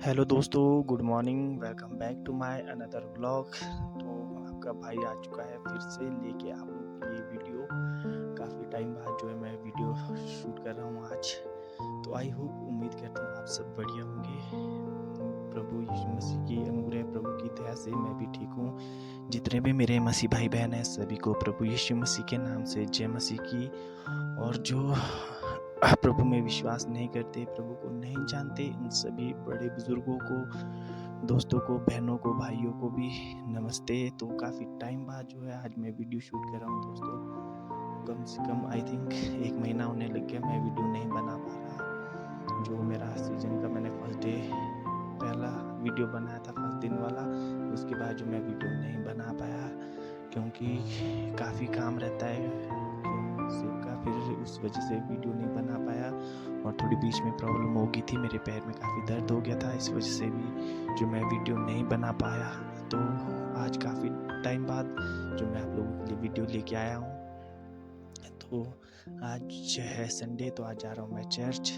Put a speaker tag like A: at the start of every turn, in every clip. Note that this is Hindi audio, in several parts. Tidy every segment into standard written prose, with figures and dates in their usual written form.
A: हेलो दोस्तों, good morning. Welcome back to my another vlog. तो आपका भाई आ चुका है फिर से लेके आप लोगों के लिए वीडियो। काफ़ी टाइम बाद जो है मैं वीडियो शूट कर रहा हूँ आज। तो आई होप, उम्मीद करता हूँ आप सब बढ़िया होंगे। प्रभु यीशु मसीह की अनुग्रह, प्रभु की दया से मैं भी ठीक हूँ। जितने भी मेरे मसीह भाई बहन हैं सभी को प्रभु यीशु मसीह के नाम से जय मसीह की। और जो प्रभु में विश्वास नहीं करते, प्रभु को नहीं जानते, उन सभी बड़े बुजुर्गों को, दोस्तों को, बहनों को, भाइयों को भी नमस्ते। तो काफ़ी टाइम बाद जो है आज मैं वीडियो शूट कर रहा हूँ दोस्तों। कम से कम आई थिंक 1 महीना होने लग गया मैं वीडियो नहीं बना पा रहा। जो मेरा सीजन का मैंने फर्स्ट डे पहला वीडियो बनाया था, फर्स्ट दिन वाला, उसके बाद जो मैं वीडियो नहीं बना पाया क्योंकि काफ़ी काम रहता है का, फिर उस वजह से वीडियो नहीं बना पाया। और थोड़ी बीच में प्रॉब्लम हो गई थी, मेरे पैर में काफ़ी दर्द हो गया था, इस वजह से भी जो मैं वीडियो नहीं बना पाया। तो आज काफ़ी टाइम बाद जो मैं आप लोगों के लिए वीडियो लेके आया हूँ। तो आज है संडे, तो आज जा रहा हूँ मैं चर्च।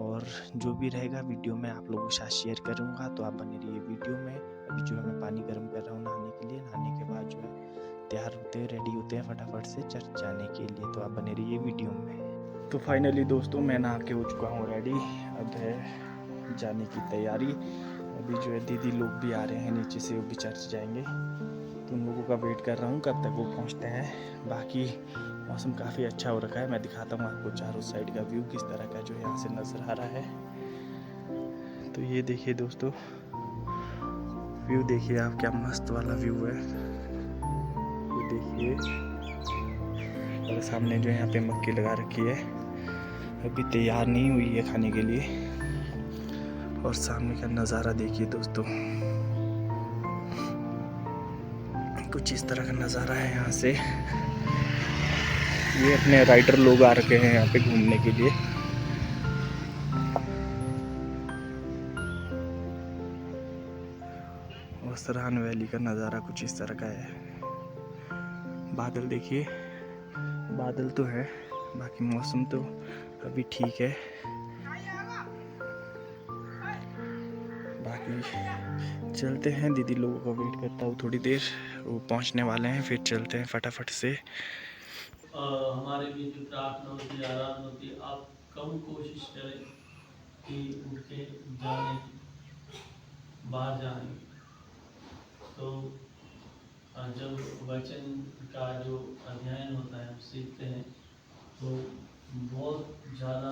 A: और जो भी रहेगा वीडियो में आप लोगों के साथ शेयर करूँगा, तो आप बने रहिए वीडियो में। अभी जो है मैं पानी गर्म कर रहा हूँ नहाने के लिए। नहाने के बाद जो है तैयार होते हैं, रेडी होते हैं फटाफट से चर्च जाने के लिए। तो आप बने रहिए वीडियो में। तो फाइनली दोस्तों मैं नहा के हो चुका हूँ रेडी। अब है जाने की तैयारी। अभी जो है दीदी लोग भी आ रहे हैं नीचे से, वो भी चर्च जाएंगे। तो उन लोगों का वेट कर रहा हूँ कब तक वो पहुँचते हैं। बाकी मौसम काफ़ी अच्छा हो रखा है। मैं दिखाता हूँ आपको चारों साइड का व्यू किस तरह का जो यहाँ से नज़र आ रहा है। तो ये देखिए दोस्तों, व्यू देखिए आप, क्या मस्त वाला व्यू है। ये देखिए, और सामने जो यहाँ पे मक्की लगा रखी है, अभी तैयार नहीं हुई है खाने के लिए। और सामने का नज़ारा देखिए दोस्तों, कुछ इस तरह का नज़ारा है यहाँ से। ये अपने राइडर लोग आ रखे हैं यहाँ पे घूमने के लिए। और सराहन वैली का नज़ारा कुछ इस तरह का है। बादल देखिए, बादल तो है, बाकी मौसम तो अभी ठीक है। बाकी चलते हैं, दीदी लोगों का वेट करता हूँ थोड़ी देर, वो पहुँचने वाले हैं, फिर चलते हैं फटाफट से।
B: हमारे बीच जो प्रार्थना होती है, आराधना होती है, आप कम कोशिश करें कि उठ के जाने की, बाहर जाने की। तो जब वचन का जो अध्ययन होता है, हम सीखते हैं, तो बहुत ज़्यादा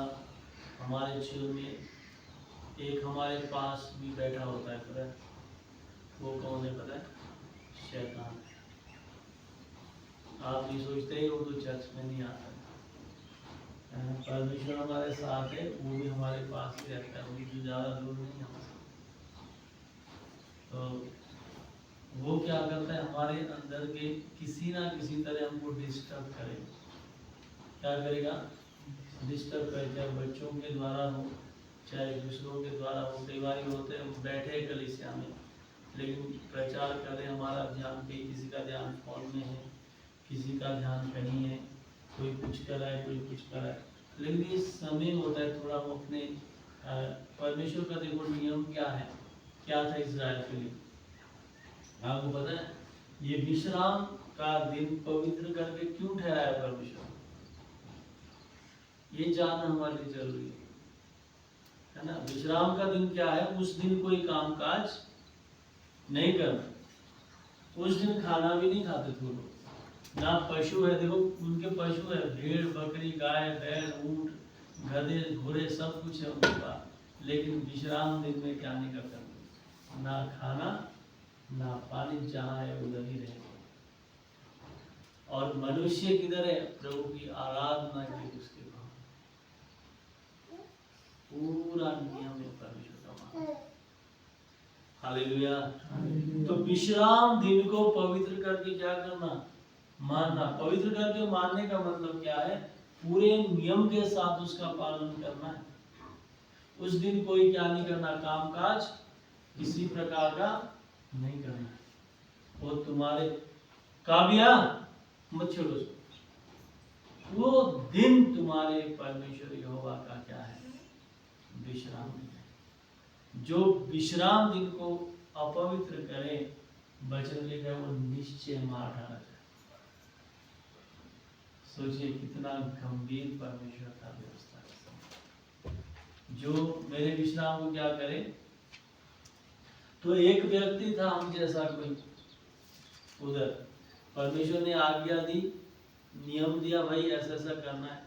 B: हमारे जीवन में एक हमारे पास भी बैठा होता है, पता है वो कौन है? पता है? शैतान। आप ये सोचते ही वो तो चर्च में नहीं आता है। परमेश्वर हमारे साथ है, वो भी हमारे पास ही रहता है, वो भी ज़्यादा दूर नहीं है हमसे। तो वो क्या करता है, हमारे अंदर के किसी ना किसी तरह हमको डिस्टर्ब करेगा। क्या करेगा? डिस्टर्ब करेगा, चाहे बच्चों के द्वारा हो, चाहे दूसरों के द्वारा हो। कई बार होते हैं बैठे कलीसिया में, लेकिन प्रचार करें, हमारा ध्यान कहीं, किसी का ध्यान फोन में है, किसी का ध्यान कहीं है, कोई कुछ कर रहा है, कोई कुछ कर रहा है। लेकिन ये समय होता है थोड़ा हम अपने परमेश्वर का देखो नियम क्या है, क्या था इज़राइल के लिए, आपको पता है? ये विश्राम का दिन पवित्र करके क्यों ठहराया परमेश्वर, ये जानना हमारे लिए जरूरी है ना। विश्राम का दिन क्या है? उस दिन कोई काम काज नहीं करना, उस दिन खाना भी नहीं खाते थे लोग। ना पशु है, देखो उनके पशु है, भेड़, बकरी, गाय, बैल, ऊंट, गधे, घोड़े, सब कुछ है उनके पास, लेकिन विश्राम दिन में क्या नहीं करते? ना खाना ना पानी, जहाँ है उधर ही रहे। और मनुष्य किधर है? प्रभु की आराधना के उसके भाव, पूरा नियम है परमेश्वर का मान। हालेलुया। तो विश्राम दिन को पवित्र करके क्या करना? मानना। पवित्र करके मानने का मतलब क्या है? पूरे नियम के साथ उसका पालन करना है। उस दिन कोई क्या नहीं करना? काम काज किसी प्रकार का नहीं करना है। वो तुम्हारे काव्या मत छोड़ो, वो दिन तुम्हारे परमेश्वर यहोवा का क्या है? विश्राम दिन है। जो विश्राम दिन को अपवित्र करे, वचन लिखा है वो निश्चय मार डाला जाए। सोचिए कितना गंभीर परमेश्वर का व्यवस्था है। जो मेरे विश्राम को क्या करे, तो एक व्यक्ति था हम जैसा कोई उधर, परमेश्वर ने आज्ञा दी, नियम दिया, भाई ऐसा ऐसा करना है।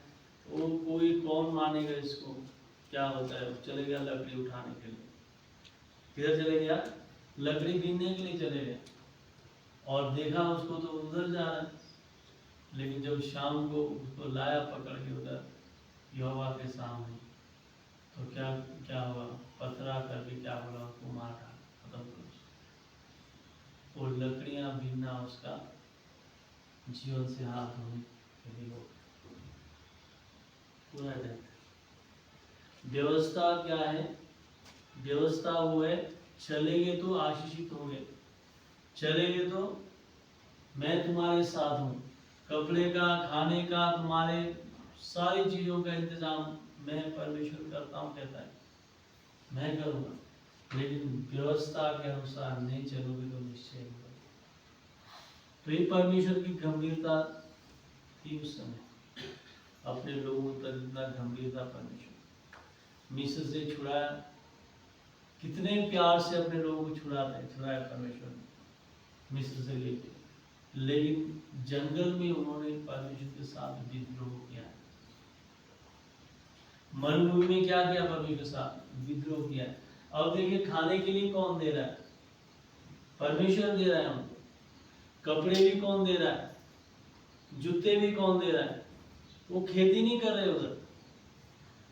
B: वो कोई कौन मानेगा इसको, क्या होता है, चले गया लकड़ी उठाने के लिए। किधर चले गया, लकड़ी बीनने के लिए चले गए, और देखा उसको तो उधर जा रहा है। लेकिन जब शाम को उसको लाया पकड़ के उधर यहोवा के सामने, तो क्या क्या हुआ, पथरा करके क्या बोला, उसको मार डाला, खत्म करो। और लकड़ियां बीनना उसका जीवन से हाथ होने के लिए हो पूरा डेथ। व्यवस्था क्या है, व्यवस्था वो है, चलेंगे तो आशीषित होंगे, चलेंगे तो मैं तुम्हारे साथ हूँ, कपड़े का, खाने का, तुम्हारे सारी चीजों का इंतजाम मैं परमेश्वर करता हूँ, कहता है मैं करूँगा। लेकिन व्यवस्था के अनुसार नहीं चलोगे तो निश्चय होगा। तो ये परमेश्वर की गंभीरता थी उस समय, अपने लोगों तक इतना गंभीरता। परमेश्वर मिस्र से छुड़ाया, कितने प्यार से अपने लोगों को छुड़ाया परमेश्वर ने मिस्र से लेके, लेकिन जंगल में उन्होंने परमेश्वर के साथ विद्रोह किया। मरुभूमि में क्या किया, परमेश्वर के साथ विद्रोह किया। अब देखिए खाने के लिए कौन दे रहा है, परमेश्वर दे रहा है उनको। कपड़े भी कौन दे रहा है, जूते भी कौन दे रहा है। वो खेती नहीं कर रहे उधर,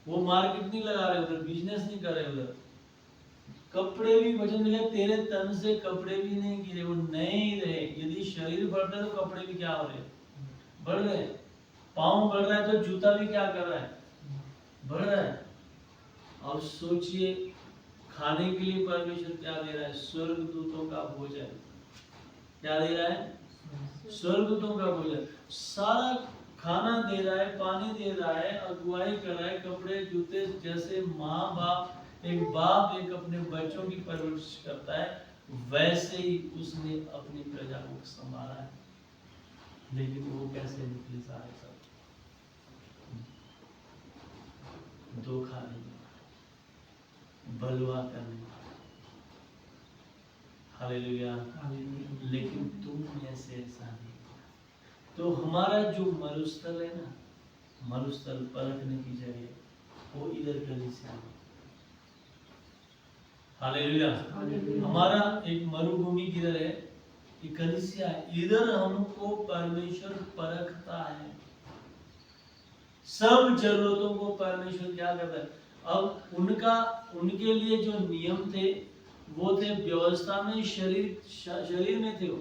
B: वो मार्केट नहीं लगा रहे उधर, बिजनेस नहीं कर रहे उधर। कपड़े भी, वचन मिले तेरे तन से कपड़े भी नहीं गिरे, वो नए ही रहे। यदि शरीर बढ़ रहा है तो कपड़े भी क्या हो रहे, बढ़ रहे। पाँव बढ़ रहा है तो जूता भी क्या कर रहा है, बढ़ रहा है। अब सोचिए खाने के लिए परमेश्वर क्या दे रहा है, स्वर्गदूतों का भोजन। क्या दे रहा है, स्वर्गदूतों का भोजन। सारा खाना दे रहा है, पानी दे रहा है, अगुवाई कर रहा है, कपड़े जूते। जैसे माँ बाप, एक बाप एक अपने बच्चों की परवरिश करता है, वैसे ही उसने अपनी प्रजा को संभाला है। लेकिन वो कैसे निकले सारे सब, धोखा नहीं, बलवा करने वाला। हालेलुया। लेकिन तुम ऐसे ऐसा नहीं। तो हमारा जो मरुस्थल है ना, मरुस्थल परखने की जगह, वो इधर कलीसिया है। हालेलुया। हमारा एक मरुभूमि किधर है, ये कलीसिया है। इधर हमको परमेश्वर परखता है, सब जरूरतों को परमेश्वर क्या करता है। अब उनके लिए जो नियम थे वो थे व्यवस्था में, शरीर में थे वो।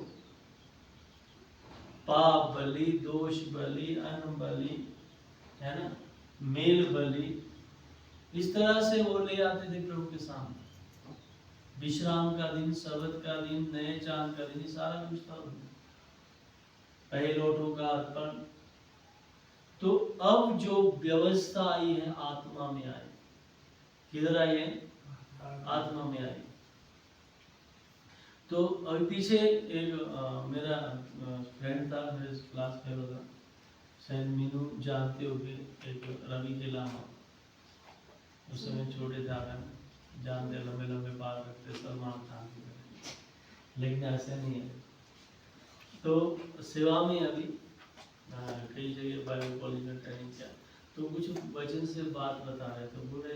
B: पाप बलि, दोष बलि, अन्न बलि, है ना, मेल बलि, इस तरह से वो ले आते थे प्रभु के सामने। विश्राम का दिन, सबत का दिन, नए चांद का दिन, सारा कुछ था। पहलोठों का अर्पण। तो अब जो व्यवस्था आई है आत्मा में आई। किधर आई है, आत्मा में आई। तो अभी पीछे एक मेरा फ्रेंड था, मेरे क्लास फेलो था, शायद मीनू जानते हो, एक रवि के लामा। उस समय छोटे थे, जानते, लंबे लंबे बाल रखते, सलमान खान की तरह। लेकिन ऐसे नहीं है। तो सेवा में अभी कई जगह बाइबल कॉलेज में ट्रेनिंग किया, तो कुछ वचन से बात बता रहे थे। बोले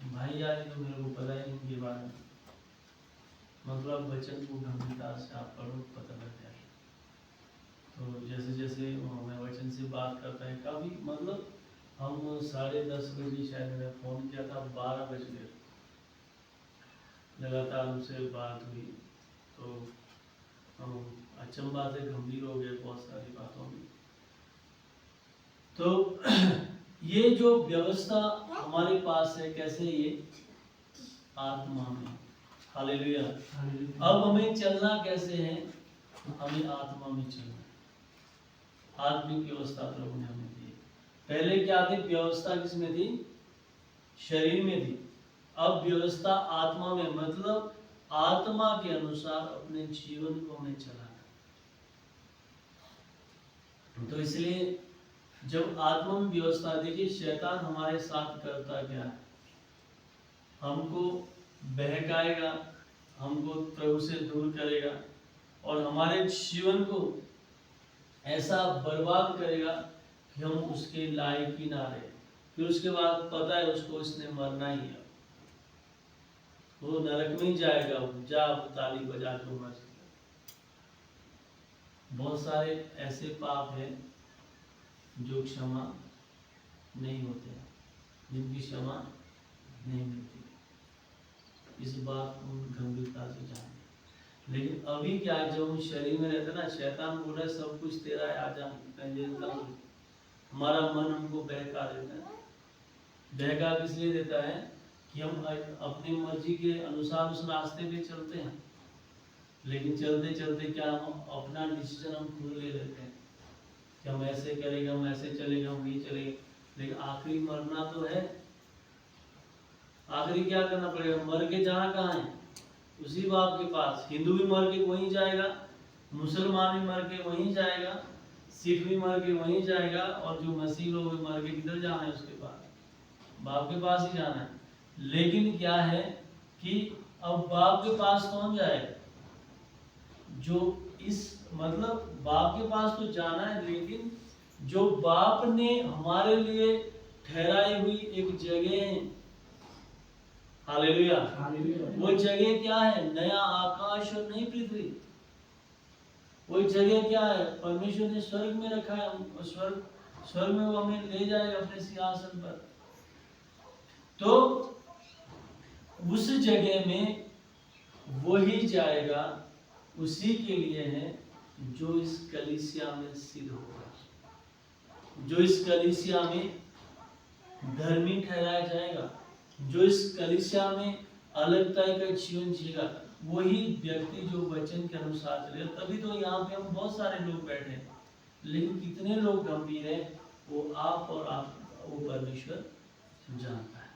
B: भाई यार तो मेरे को पता ही नहीं के बारे में, मतलब वचन को गंभीरता से आप पढ़ो, पता लग जाए। तो जैसे जैसे मैं वचन से बात करता है, कभी मतलब हम 10:30 बजे शायद मैंने फ़ोन किया था, 12 बज गए, लगातार उनसे बात हुई। तो हम अचंभा से गंभीर हो गए बहुत सारी बातों में। तो ये जो व्यवस्था हमारे पास है, कैसे, ये आत्मा में। हालेलुया। अब हमें चलना कैसे है, हमें आत्मा में चलना। आत्मिक व्यवस्था प्रभु ने हमें दी। पहले क्या थी व्यवस्था, किसमें थी, शरीर में थी। अब व्यवस्था आत्मा में, मतलब आत्मा के अनुसार अपने जीवन को हमें चलाना। तो इसलिए जब आत्मा में व्यवस्था, देखिए शैतान हमारे साथ करता क्या है, हमको बहकाएगा, हमको प्रभु से दूर करेगा और हमारे जीवन को ऐसा बर्बाद करेगा कि हम उसके लायक ही ना रहे। फिर उसके बाद पता है उसको इसने मरना ही है, वो नरक में ही जाएगा, वो जा ताली बजा के मर। बहुत सारे ऐसे पाप हैं जो क्षमा नहीं होते हैं, जिनकी क्षमा नहीं मिलती। इस बात को गंभीरता से जाने। लेकिन अभी क्या है, जब हम शरीर में रहते ना, शैतान बोल रहा है सब कुछ तेरा है, आजा मैं देता हूँ। हमारा मन हमको बहका देता है। बहका किस लिए देता है कि हम अपनी मर्जी के अनुसार उस रास्ते पे चलते हैं, लेकिन चलते चलते क्या हम अपना डिसीजन हम खुद ले लेते हैं कि हम ऐसे करेंगे, हम ऐसे चलेंगे, हम ये चलेंगे। लेकिन आखिरी मरना तो है। आखिरी क्या करना पड़ेगा, मर के जाना कहाँ है, उसी बाप के पास। हिंदू भी मर के वहीं जाएगा, मुसलमान भी मर के वहीं जाएगा, सिख भी मर के वहीं जाएगा, और जो मसीह लोग भी मर के किधर जाना है, उसके पास, बाप के पास ही जाना है। लेकिन क्या है कि अब बाप के पास कौन जाएगा, जो इस मतलब बाप के पास तो जाना है, लेकिन जो बाप ने हमारे लिए ठहराई हुई एक जगह है, हालेलुया, वो जगह क्या है, नया आकाश और नई पृथ्वी। वो जगह क्या है, परमेश्वर ने स्वर्ग में रखा है, स्वर्ग में वो हमें ले जाएगा अपने सिंहासन पर। तो उस जगह में वही जाएगा, उसी के लिए है जो इस कलीसिया में सिद्ध होगा, जो इस कलीसिया में धर्मी ठहराया जाएगा, जो इस कलीसिया में अलगता का जीवन जिएगा, वही व्यक्ति जो वचन के अनुसार चलेगा। तभी तो यहाँ पे हम बहुत सारे लोग बैठे हैं, लेकिन कितने लोग गंभीर हैं वो आप और वो परमेश्वर जानता है।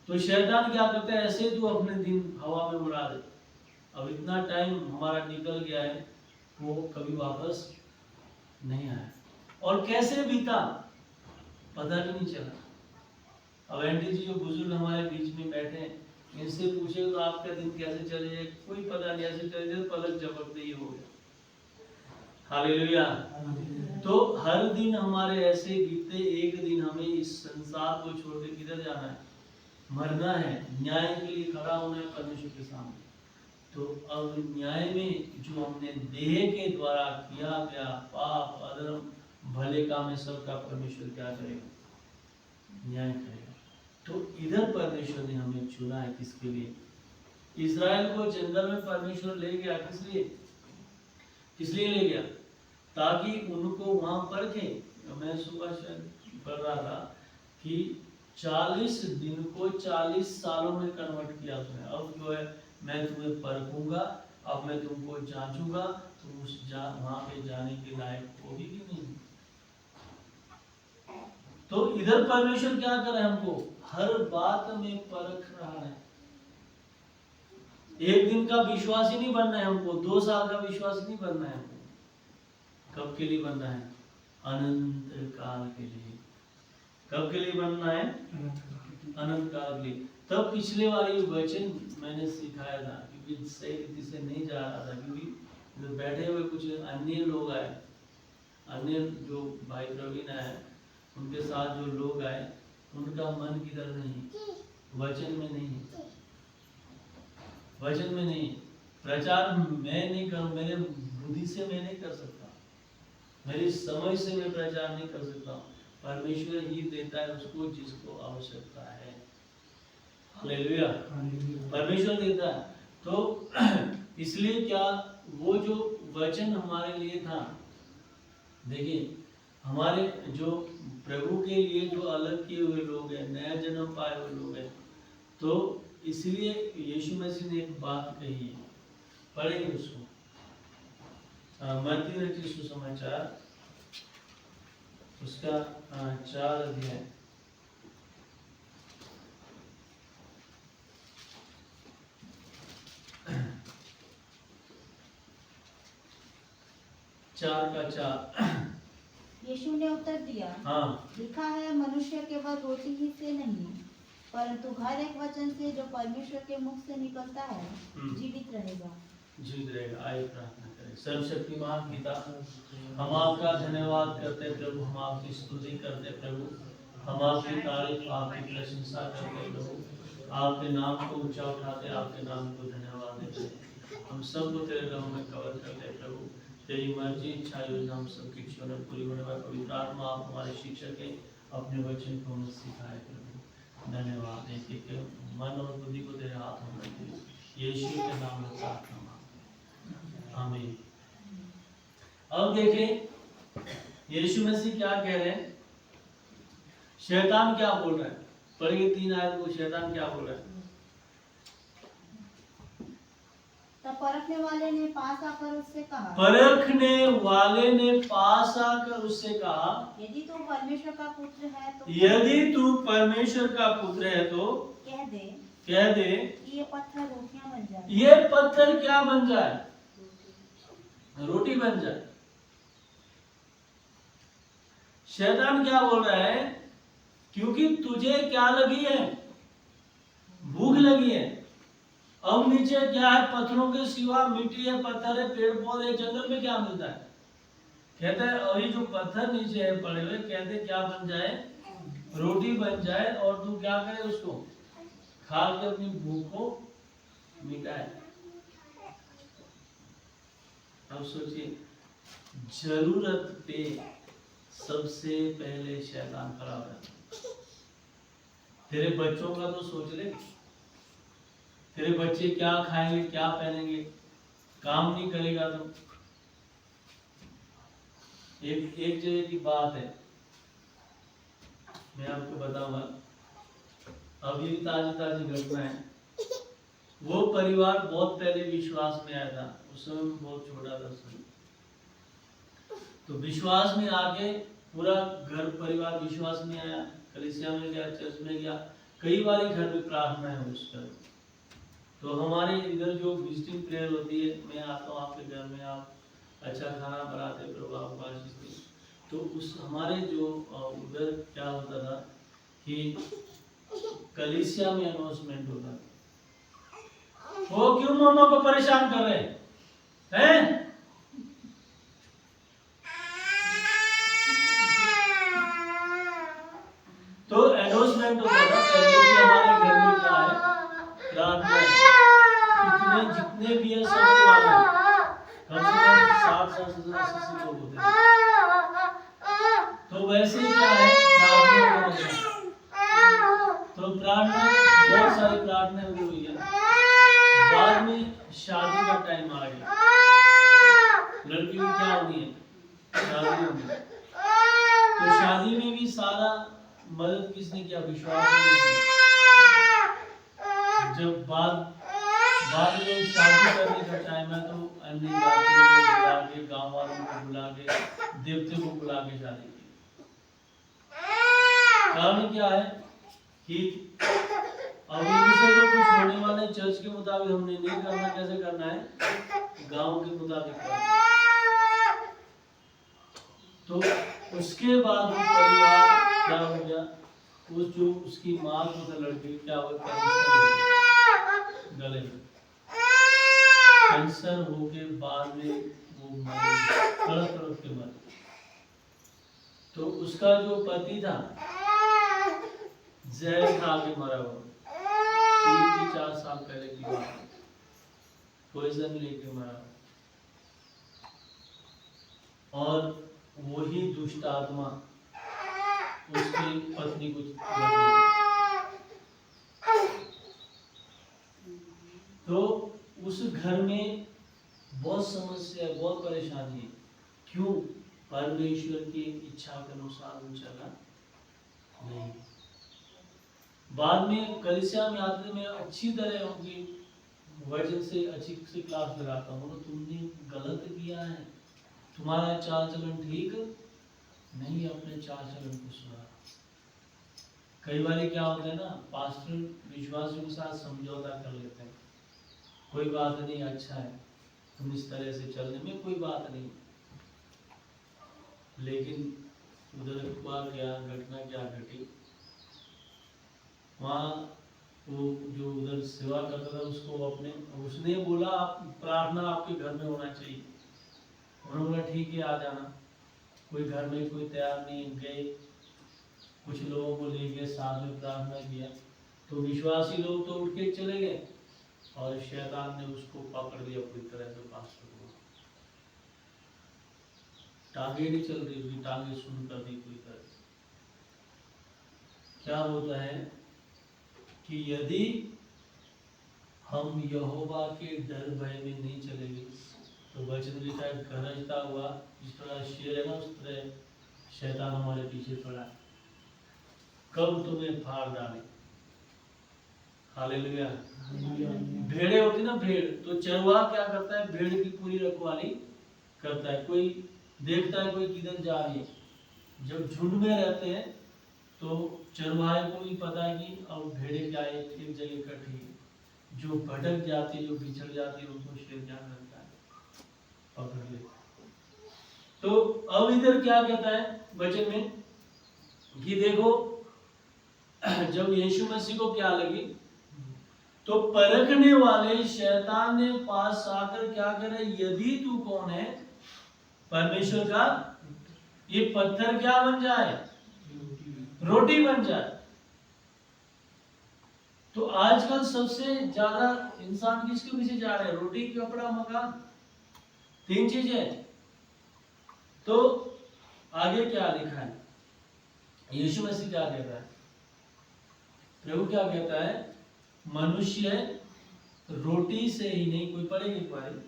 B: तो शैतान क्या करता है, ऐसे तो अपने दिन हवा में उड़ा दे। अब इतना टाइम हमारा निकल गया है, वो कभी वापस नहीं आया, और कैसे बीता पता भी नहीं चला। अब एंटी जी जो बुजुर्ग हमारे बीच में बैठे हैं, इनसे पूछे तो आपका दिन कैसे चले जाए, कोई पता नहीं, ऐसे चले जाए पलक झपकते ही हो गया। हालेलुया। तो हर दिन हमारे ऐसे बीते, एक दिन हमें इस संसार को छोड़ के किधर जाना है, मरना है, न्याय के लिए खड़ा होना है परमेश्वर के सामने। तो अब न्याय में जो हमने देह के द्वारा किया गया पाप, अधर्म, भले काम में सबका परमेश्वर क्या करेगा, न्याय करेगा। तो इधर परमेश्वर ने हमें चुना है, किसके लिए, इजराइल को जंगल में परमेश्वर ले गया, किस लिए ले गया, ताकि उनको वहां परखे। मैं सुबह पढ़ रहा था कि 40 दिन को 40 सालों में कन्वर्ट किया उसने। अब जो है मैं तुम्हें परखूंगा, अब मैं तुमको जांचूंगा, तुम वहां पे जाने के लायक होगी कि नहीं। तो इधर परमेश्वर क्या कर रहा है, हमको हर बात में परख रहा है। एक दिन का विश्वासी नहीं बनना है हमको, 2 साल का विश्वासी नहीं बनना है हमको। कब के लिए बनना है, अनंत काल के लिए। कब के लिए बनना है, अनंत काल के लिए। तब पिछले वाली वचन मैंने सिखाया था, क्योंकि सही रीति से नहीं जा रहा था, क्योंकि बैठे हुए कुछ अन्य लोग आए, अन्य जो भाई प्रवीण आए, उनके साथ जो लोग आए, उनका मन किधर नहीं, वचन में नहीं, वचन में नहीं। प्रचार मैं नहीं करूं, मेरे बुद्धि से मैं नहीं कर सकता, मेरी समझ से मैं प्रचार नहीं कर सकता। परमेश्वर ही देता है उसको जिसको आवश्यकता है। हालेलुया, परमेश्वर देता है। तो इसलिए क्या, वो जो वचन हमारे लिए था, देखिए हमारे जो प्रभु के लिए जो अलग किए हुए लोग हैं, नया जन्म पाए हुए लोग हैं, तो इसलिए यीशु मसीह ने एक बात कही है, पढ़ेंगे उसको, मत्ती रचित सुसमाचार उसका 4 अध्याय, 4:4।
C: यीशु ने उत्तर दिया,
B: हाँ,
C: लिखा है, मनुष्य केवल रोटी ही से नहीं, परंतु हर एक वचन से जो परमेश्वर के मुख से निकलता है जीवित रहेगा।
B: जीवित रहेगा। आइए प्रार्थना करें। सर्वशक्तिमान पिता, हम आपका धन्यवाद करते हैं प्रभु, हम आपकी स्तुति करते हैं प्रभु, हम आपकी तारीफ, आपकी प्रशंसा करते हैं प्रभु, आपके नाम को ऊंचा उठाते, आपके नाम को धन्यवाद देते हैं। हम सबको तेरे नाम में कवर करते हैं प्रभु, तेरी मर्जी, इच्छा, योजना हम सबकी जीवन में पूरी होने वाली पवित्र आत्मा आप हमारे शिक्षक हैं, अपने वचन को हमें सिखाए प्रभु। धन्यवाद। एक एक मन और बुद्धि को तेरे हाथ में रखते हैं, यीशु के नाम में प्रार्थना मांगते हैं, आमीन। अब देखें यीशु मसीह क्या कह रहे हैं, शैतान क्या बोल रहा है। पढ़िए 3 आयत को, शैतान क्या बोल रहा है।
C: तब परखने वाले ने पास आकर उससे कहा,
B: परखने वाले ने पास आकर उससे कहा,
C: यदि तू परमेश्वर का पुत्र है तो
B: यदि तू परमेश्वर का पुत्र है तो
C: कह दे कि ये पत्थर रोटियां बन जाए।
B: ये पत्थर क्या बन जाए, रोटी बन जाए। शैतान क्या बोल रहा है, क्योंकि तुझे क्या लगी है, भूख लगी है। अब नीचे क्या है, पत्थरों के सिवा मिट्टी है, पत्थर है, पेड़ पौधे, जंगल में क्या मिलता है। कहता है अभी जो पत्थर नीचे है पड़े हुए, कहते क्या बन जाए, रोटी बन जाए, और तू क्या करे, उसको खा के अपनी भूख को मिटाए। अब सोचिए, जरूरत पे सबसे पहले शैतान खड़ा हो जाता है। तेरे बच्चों का तो सोच ले, तेरे बच्चे क्या खाएंगे, क्या पहनेंगे, काम नहीं करेगा तो। एक जगह की बात है, मैं आपको बताऊंगा, अभी ताजी घटना है। वो परिवार बहुत पहले विश्वास में आया था, उस समय मैं बहुत छोटा था उसमें। तो विश्वास में आके पूरा घर परिवार विश्वास में आया, कलीसिया में गया, चर्च में गया, कई बार घर में प्रार्थना है उसका। तो हमारे इधर जो विजिटिंग प्रेयर होती है, मैं आता हूँ आपके घर में, आप अच्छा खाना बनाते, प्रभु आपको आशीष दे। तो उस हमारे जो उधर क्या होता था कि कलीसिया में अनाउंसमेंट होता था, वो क्यों मम्मा को परेशान कर रहे हैं? तो अनाउंसमेंट होता था पहले कि हमारे घर में क्या है, प्रार्थना है, जितने भी है सबको आना है, कम से कम 60-80 लोग होते हैं। तो वैसे ही क्या है, प्रार्थना होता है। तो प्रार्थना, बहुत सारी प्रार्थना हुई है। बाद में शादी का टाइम आ गया, लड़की की क्या होनी है, शादी होनी है। तो शादी में भी सारा मदद किसने किया, विश्वास ने किया। जब बाद में शादी करने का टाइम है, तो अन्य जातियों को बुला के, गांव वालों को बुला के, देवते को बुला के शादी की। कारण क्या है कि अब इनसे तो कुछ होने वाले, चर्च के मुताबिक हमने नहीं करना, कैसे करना है, गांव के मुताबिक करना। तो उसके बाद वो परिवार क्या हो गया, उस जो उसकी माँ को था लड़की, क्या हुआ, कैंसर हो गया गले में। कैंसर होके बाद में वो मरी, तड़प के मरी। तो उसका जो पति था, जहर खा के मरा हुआ, 3-4 साल पहले की बात, पॉइजन लेके मरा। और वही दुष्ट आत्मा उसकी पत्नी को तो उस घर में बहुत समस्या है, बहुत परेशानी है। क्यों? परमेश्वर की इच्छा के अनुसार वो चला नहीं। बाद में कलीसिया में आते, मैं अच्छी तरह उनकी वजह से अच्छी सी क्लास लगाता हूँ, तो तुमने गलत किया है, तुम्हारा चाल चलन ठीक नहीं, अपने चाल चलन को सुधारो। कई बार क्या होता है ना, पास्टर विश्वासियों के साथ समझौता कर लेते हैं, कोई बात नहीं, अच्छा है, तुम इस तरह से चलने में कोई बात नहीं। लेकिन उधर हुआ क्या, घटना क्या घटी, वहाँ वो जो उधर सेवा करता था उसने बोला आप प्रार्थना आपके घर में होना चाहिए। उन्होंने बोला ठीक है आ जाना। कोई घर में कोई तैयार नहीं, गए कुछ लोगों को ले गए, साथ में प्रार्थना किया तो विश्वासी लोग तो उठ के चले गए और शैतान ने उसको पकड़ लिया पूरी तरह से। पास्टर को टांगे नहीं चल रही, उसकी टांगे सुन कर दी पूरी तरह से। क्या होता है कि यदि हम यहोवा के डर भय में नहीं चलेंगे तो वचन लिखा है गरजता हुआ जिस तरह शेर है ना उस तरह शैतान हमारे पीछे पड़ा है, कब तुम्हें फाड़ डाले। हालेलुया। भेड़े होती ना, भेड़ तो चरवाहा क्या करता है, भेड़ की पूरी रखवाली करता है। कोई देखता है कोई किधर जा रही है, जब झुंड में रहते हैं तो चरवाहे को भी पता है कि अब भेड़े क्या है एक जगह इकट्ठी है, जो भटक जाती है जो बिछड़ जाती है उनको शेर क्या करता है, पकड़ ले। तो अब इधर क्या कहता है वचन में कि देखो जब यीशु मसीह को क्या लगी तो परखने वाले शैतान ने पास आकर क्या करे, यदि तू कौन है परमेश्वर का, ये पत्थर क्या बन जाए, रोटी बन जाए। तो आजकल सबसे ज्यादा इंसान किसके पीछे जा रहे हैं, रोटी, कपड़ा, मकान, तीन चीजें। तो आगे क्या लिखा है, यीशु मसीह क्या कहता है, प्रभु क्या कहता है, मनुष्य रोटी से ही नहीं, कोई पढ़ेगी तुम्हारी।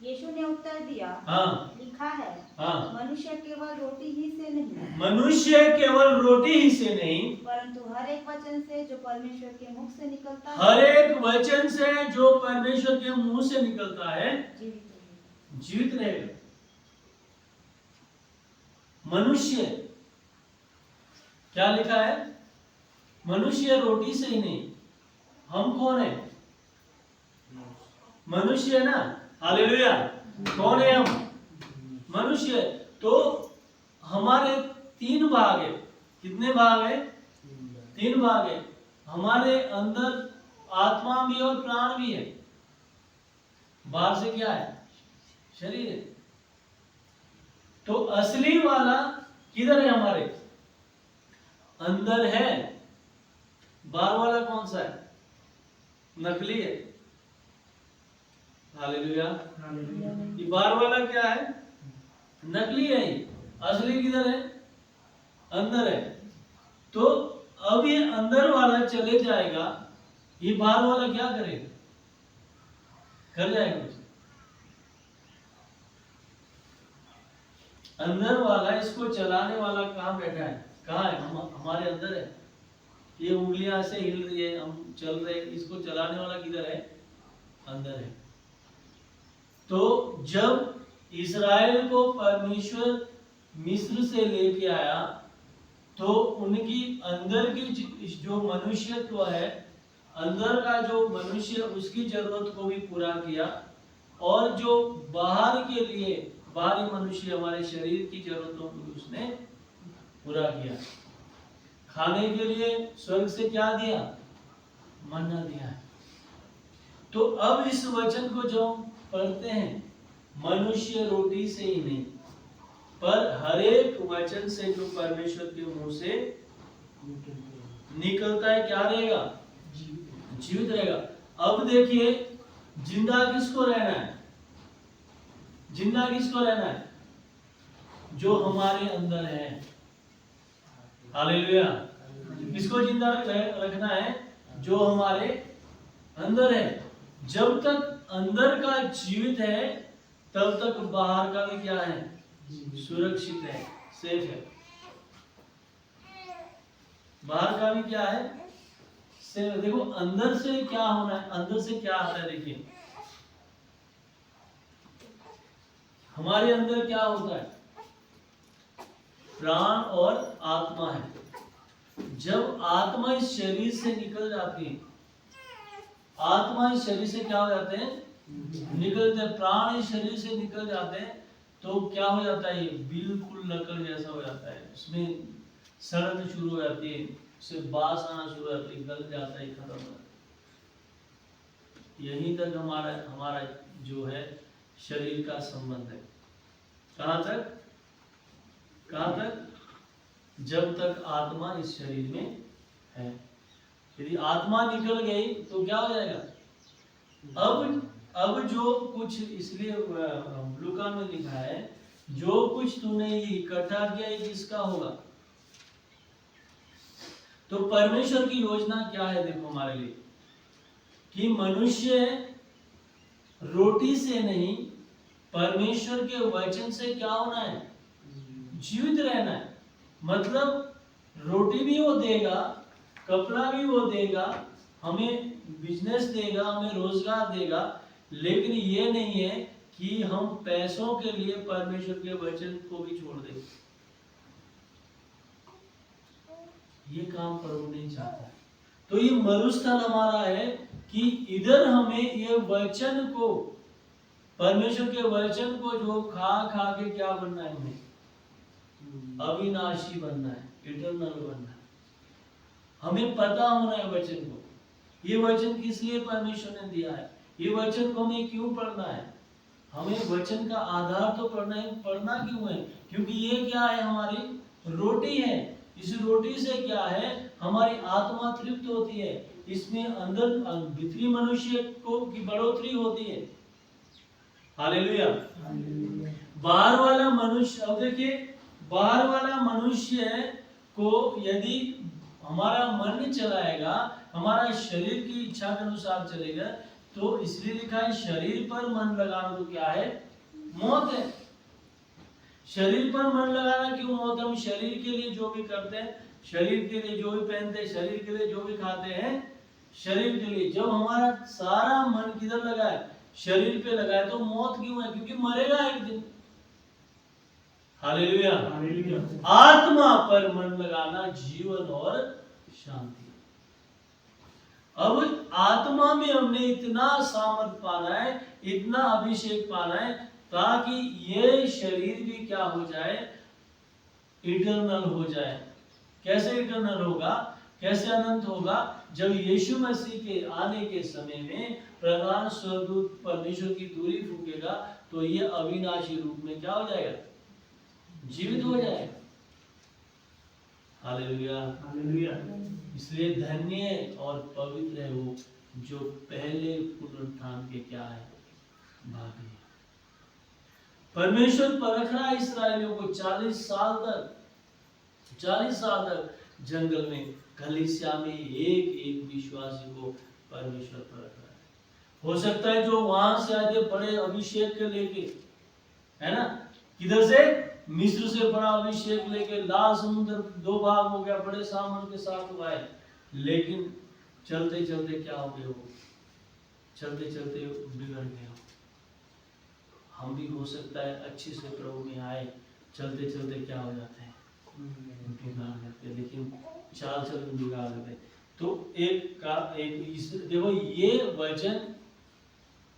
C: यीशु ने उत्तर दिया,
B: हाँ
C: लिखा है,
B: हाँ,
C: मनुष्य केवल रोटी ही से नहीं,
B: मनुष्य केवल रोटी ही से नहीं
C: परंतु हर एक वचन से जो परमेश्वर के मुख से निकलता है,
B: हर एक वचन से जो परमेश्वर के मुंह से निकलता है जीवित रहेगा। मनुष्य क्या लिखा है, मनुष्य रोटी से ही नहीं। हम कौन है, मनुष्य है ना, हालेलुया। कौन है हम, मनुष्य। तो हमारे तीन भाग है, कितने भाग है, तीन भाग है। हमारे अंदर आत्मा भी और प्राण भी है, बाहर से क्या है, शरीर है। तो असली वाला किधर है, हमारे अंदर है। बाहर वाला कौन सा है, नकली है। हालेलुया। ये बाहर वाला क्या है, नकली है, असली किधर है, अंदर है। तो अब ये अंदर वाला चले जाएगा, ये बाहर वाला क्या करेगा, कर जाएगा कुछ। अंदर वाला, इसको चलाने वाला कहाँ बैठा है, कहाँ है, हमारे अंदर है। ये उंगलियां से हिल रही है, हम चल रहे हैं, इसको चलाने वाला किधर है, अंदर है। तो जब इस्राएल को परमेश्वर मिस्र से लेके आया तो उनकी अंदर की जो मनुष्यत्व है, अंदर का जो मनुष्य, उसकी जरूरत को भी पूरा किया, और जो बाहर के लिए बाहरी मनुष्य, हमारे शरीर की जरूरतों को भी उसने पूरा किया। खाने के लिए स्वर्ग से क्या दिया, मन्ना दिया है। तो अब इस वचन को जो पढ़ते हैं, मनुष्य रोटी से ही नहीं पर हर एक वचन से जो परमेश्वर के मुंह से निकलता है, क्या रहेगा, जीवित रहेगा। अब देखिए, जिंदा किसको रहना है, जिंदा किसको रहना है, जो हमारे अंदर है। हालेलुया। किसको जिंदा रखना है, जो हमारे अंदर है। जब तक अंदर का जीवित है तब तक बाहर का भी क्या है, सुरक्षित है, सेफ है। बाहर का भी क्या है, सेफ। देखो अंदर से क्या होना है, अंदर से क्या आता है, देखिए हमारे अंदर क्या होता है, प्राण और आत्मा है। जब आत्मा इस शरीर से निकल जाती है, आत्मा इस शरीर से क्या हो जाते हैं, निकलते हैं, प्राण इस शरीर से निकल जाते हैं, तो क्या हो जाता है, ये बिल्कुल लकड़ जैसा हो जाता है, उसमें सड़न शुरू हो जाती है, उससे बास आना शुरू हो जाती है, गल जाता है, खत्म हो जाता है। यहीं तक हमारा हमारा जो है शरीर का संबंध है। कहाँ तक? कहाँ तक? जब तक आत्मा इस शरीर में है। यदि आत्मा निकल गई तो क्या हो जाएगा? अब जो कुछ, इसलिए लूका में लिखा है, जो कुछ तूने ये इकट्ठा किया ये किसका होगा? तो परमेश्वर की योजना क्या है देखो हमारे लिए, कि मनुष्य रोटी से नहीं परमेश्वर के वचन से क्या होना है? जीवित रहना है। मतलब रोटी भी वो देगा, कपड़ा भी वो देगा, हमें बिजनेस देगा, हमें रोजगार देगा, लेकिन ये नहीं है कि हम पैसों के लिए परमेश्वर के वचन को भी छोड़ दें। ये काम प्रभु नहीं चाहता है। तो ये मरुस्थल हमारा है कि इधर हमें ये वचन को, परमेश्वर के वचन को जो खा खा के क्या बनना है, हमें अविनाशी बनना है, इटरनल बनना है। हमें पता होना है वचन को, ये वचन किस लिए परमेश्वर ने दिया है, ये वचन को हमें क्यों पढ़ना है। हमें वचन का आधार तो पढ़ना है। पढ़ना क्यों है? क्योंकि ये क्या है, हमारी रोटी है। इस रोटी से क्या है, हमारी आत्मा तृप्त होती है, इसमें अंदर भीतरी मनुष्य को की बढ़ोतरी होती है। हालेलुया। बाहर वाला मनुष्य, अब देखिए, बाहर वाला मनुष्य को यदि हमारा मन चलाएगा, हमारा शरीर की इच्छा के अनुसार चलेगा, तो इसलिए लिखा है शरीर पर मन लगाना तो क्या है? मौत है। शरीर पर मन लगाना क्यों मौत है? हम शरीर के लिए जो भी करते हैं, शरीर के लिए जो भी पहनते हैं, शरीर के लिए जो भी खाते हैं, शरीर के लिए। जब हमारा सारा मन किधर लगा है? शरीर पे लगा है, तो मौत क्यों है? क्योंकि मरेगा एक दिन। हालेलुया। आत्मा पर मन लगाना जीवन और शांति। अब आत्मा में हमने इतना सामर्थ पाना है, इतना अभिषेक पाना है, ताकि ये शरीर भी क्या हो जाए? इटर्नल हो जाए। कैसे इटर्नल होगा? कैसे अनंत होगा? जब यीशु मसीह के आने के समय में प्रधान स्वर्गदूत परमेश्वर की दूरी फूकेगा, तो ये अविनाशी रूप में क्या हो जाएगा? जीवित हो जाएगा। हालेलुया। हालेलुया। इसलिए धन्य और पवित्र है वो जो पहले पुनरुत्थान के क्या है? भागी। परमेश्वर परख रहा इस्राएलियों को 40 साल तक जंगल में, कलीसिया में एक एक विश्वासी को परमेश्वर परख रहा है। हो सकता है जो वहां से आते बड़े अभिषेक के लेके, है ना, किधर से? मिस्र से बड़ा अभिषेक लेके, लाल समुद्र 2 भाग हो गया, बड़े सामर्थ के साथ हुआ है, लेकिन चलते चलते क्या हो गए? वो चलते चलते बिगड़ गए। हम भी हो सकता है अच्छे से प्रभु में आए, चलते चलते क्या हो जाते हैं? बिगाड़ जाते हैं। लेकिन चाल चलन बिगाड़ देते। तो देखो, ये वचन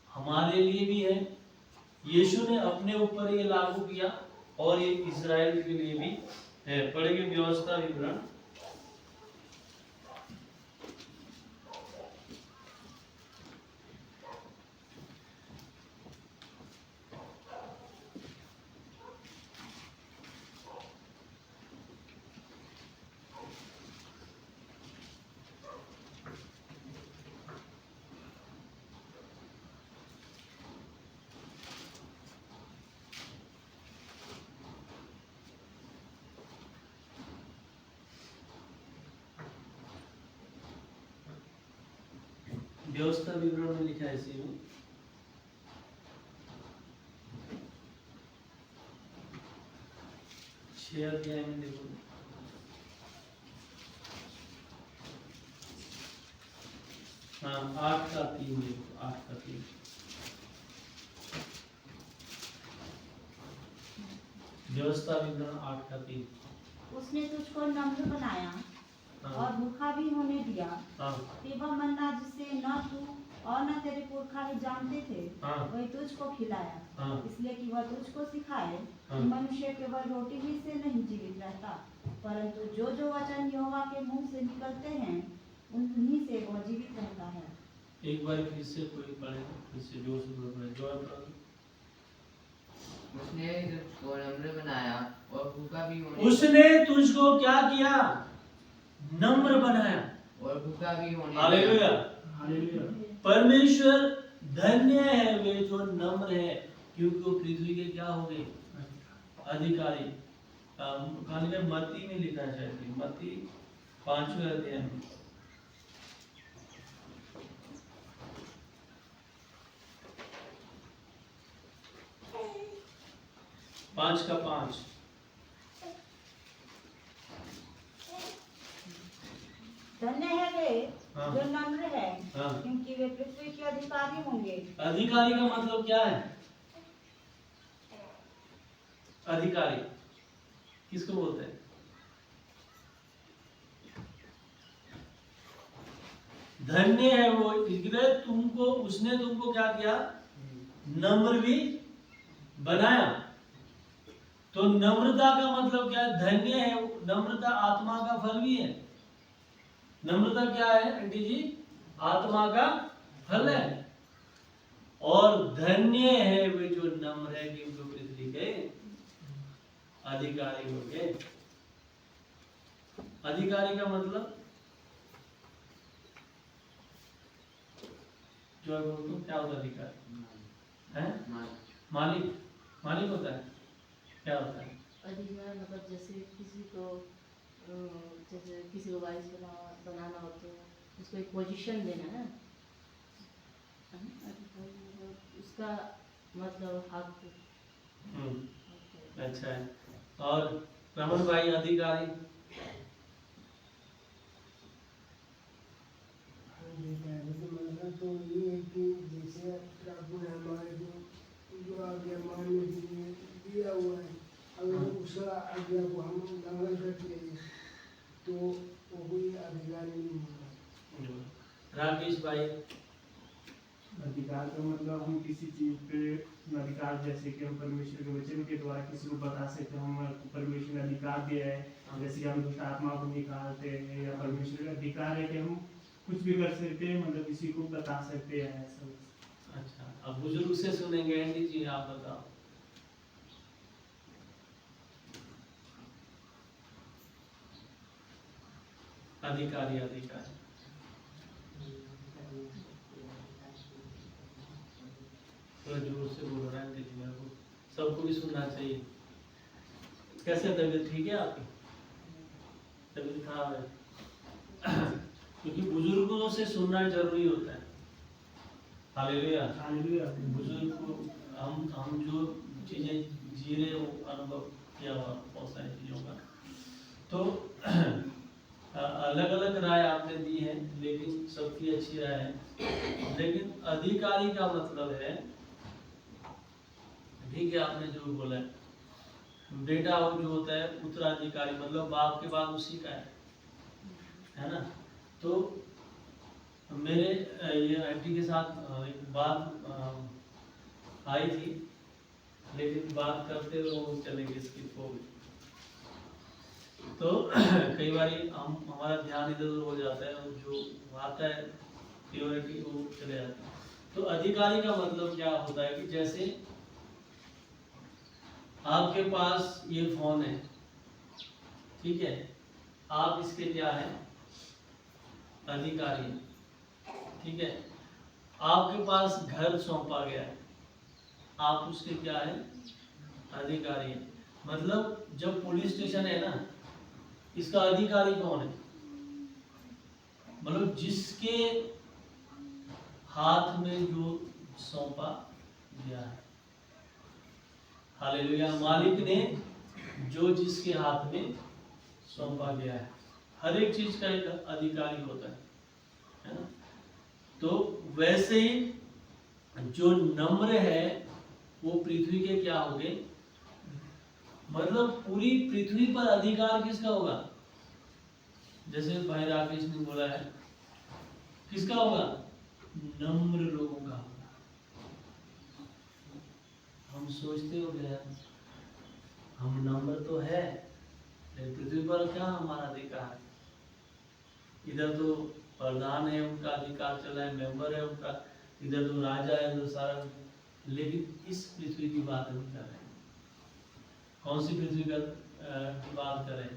B: हमारे लिए भी है। यीशु ने अपने ऊपर ये लागू किया और ये इस्राएल के लिए भी है। पढ़ेंगे व्यवस्था विवरण। व्यवस्था विवरण में लिखा है इसी में, शेयर किया है। देखो, हाँ, 8 का 3 देखो, 8 का 3 व्यवस्था विवरण 8 का 3।
C: उसने तुझको नम्र बनाया
B: हाँ।
C: और भूखा भी होने दिया।
B: हाँ।
C: तेवा मन्ना जिसे न तू और न तेरे पुरखा ही जानते थे,
B: हाँ
C: वही तुझको खिलाया,
B: हाँ
C: इसलिए कि वह तुझको सिखाए
B: हाँ।
C: कि मनुष्य केवल रोटी ही से नहीं जीवित रहता, परंतु जो जो वचन यहोवा के मुंह से निकलते हैं उन्हीं से वह जीवित रहता है।
B: एक बार फिर से कोई पढ़ेगा, फिर से जोर से बोल रहे जो
D: उसने तुझको नम्र बनाया और भूखा भी होने
B: उसने तुझको क्या किया? नम्र बनाया।
D: और भूखा भी होने
B: हालेलुया। हालेलुया। परमेश्वर धन्य है वे जो नम्र है, क्योंकि वो पृथ्वी के क्या हो गए? अधिकारी। कहानी में मत्ती में लिखा है, शायद मत्ती 5वें अध्याय में। पांच का 5।
C: धन्य है वे
B: हाँ।
C: जो नम्र है,
B: हाँ।
C: क्योंकि वे पृथ्वी के अधिकारी होंगे।
B: अधिकारी का मतलब क्या है? अधिकारी किसको बोलते हैं? धन्य है वो, इसलिए तुमको, उसने तुमको क्या किया? नम्र भी बनाया। तो नम्रता का मतलब क्या है? धन्य है। नम्रता आत्मा का फल भी है। नम्रता क्या है आंटी जी? आत्मा का फल है। और धन्य है वे जो नम्र है, क्योंकि पृथ्वी के अधिकारी होंगे। अधिकारी का मतलब जो बोलते क्या होता है? अधिकारी है मालिक। मालिक होता है, क्या होता है?
E: अधिकार मतलब जैसे किसी को वाइस बनाना हो तो उसको एक पोजीशन देना है। उसका मतलब हक।
B: अच्छा है। और रमन भाई अधिकारी?
F: तो ये है कि जैसे प्रभु ने हमारे को जो आज्ञा मानने के लिए दिया हुआ है, अगर उसका आज्ञा को हम उल्लंघन करते हैं तो वो कोई अधिकारी नहीं होगा।
B: राकेश भाई?
G: अधिकार का मतलब हम किसी चीज पे अधिकार, जैसे कि हम परमेश्वर के वचन के द्वारा किसी को बता सकते हैं, हम परमेश्वर ने अधिकार दिया है, जैसे कि हम दुष्ट आत्मा को निकालते हैं, या परमेश्वर का अधिकार है कि हम कुछ भी कर सकते हैं, मतलब किसी को बता सकते हैं ऐसा।
B: अच्छा, अब बुजुर्ग से सुनेंगे। एंडी जी आप बताओ। अधिकारी अधिकारी थोड़ा जोर से बोल रहा है जी, मेरे को सबको भी सुनना चाहिए। कैसे तबीयत ठीक है आपकी? तबीयत खराब है? क्योंकि बुजुर्गों से सुनना जरूरी होता है। हालेलुया।
G: हालेलुया।
B: बुजुर्ग को हम जो चीजें जी रहे हो, अनुभव किया हुआ बहुत सारी चीजों का, तो अलग अलग राय आपने दी है, लेकिन सबकी अच्छी राय है। लेकिन अधिकारी का मतलब है, ठीक है आपने जो बोला है, बेटा जो होता है उत्तराधिकारी, मतलब बाप के बाद उसी का है ना। तो मेरे ये आंटी के साथ एक बात आई थी, लेकिन बात करते हुए वो चले गए, स्किप हो गई। तो कई बार हमारा ध्यान इधर उधर हो जाता है, और जो आता है प्योरिटी वो चले जाता है। तो अधिकारी का मतलब क्या होता है कि जैसे आपके पास ये फोन है, ठीक है, आप इसके क्या है? अधिकारी है, ठीक है। आपके पास घर सौंपा गया है, आप उसके क्या है? अधिकारी है। मतलब जब पुलिस स्टेशन है ना, इसका अधिकारी कौन है? मतलब जिसके हाथ में जो सौंपा गया है। हालेलुया। मालिक ने जो जिसके हाथ में सौंपा गया है, हर एक चीज का एक अधिकारी होता है ना। तो वैसे ही जो नम्र है वो पृथ्वी के क्या होंगे? मतलब पूरी पृथ्वी पर अधिकार किसका होगा? जैसे भाई राकेश ने बोला है, किसका होगा? नम्र लोगों का होगा। हम सोचते हो गया हम नम्र तो है, लेकिन पृथ्वी पर क्या हमारा अधिकार है? इधर तो प्रधान है, उनका अधिकार चला है, मेंबर है उनका, इधर तो राजा है, तो सारा, लेकिन इस पृथ्वी की बात हम कर रहे हैं। कौन सी पृथ्वी की बात करें?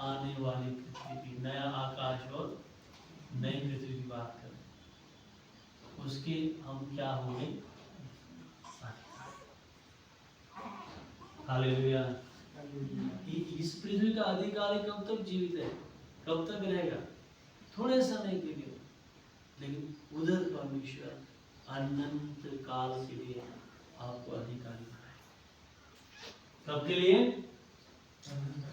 B: आने वाली पृथ्वी की, नया आकाश और नई पृथ्वी की बात करें, उसके हम क्या होंगे? हालेलुया। इस पृथ्वी का अधिकारी कब तक जीवित है, कब तक रहेगा? थोड़े समय के लिए, लेकिन उधर परमेश्वर अनंत काल के लिए आपको अधिकारी बनाए। कब के लिए?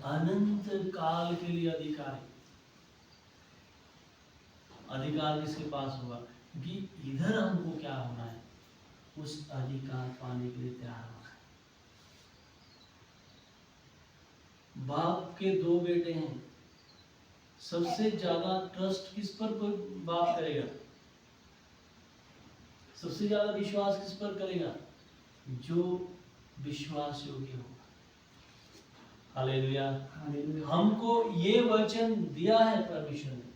B: अनंत काल के लिए अधिकारी। अधिकार किसके पास होगा? क्योंकि इधर हमको क्या होना है? उस अधिकार पाने के लिए तैयार होना है। बाप के दो बेटे हैं, सबसे ज्यादा ट्रस्ट किस पर कोई बाप करेगा? सबसे ज्यादा विश्वास किस पर करेगा? जो विश्वास योग्य होगा। हालेलुया। हमको ये वचन दिया है परमेश्वर ने,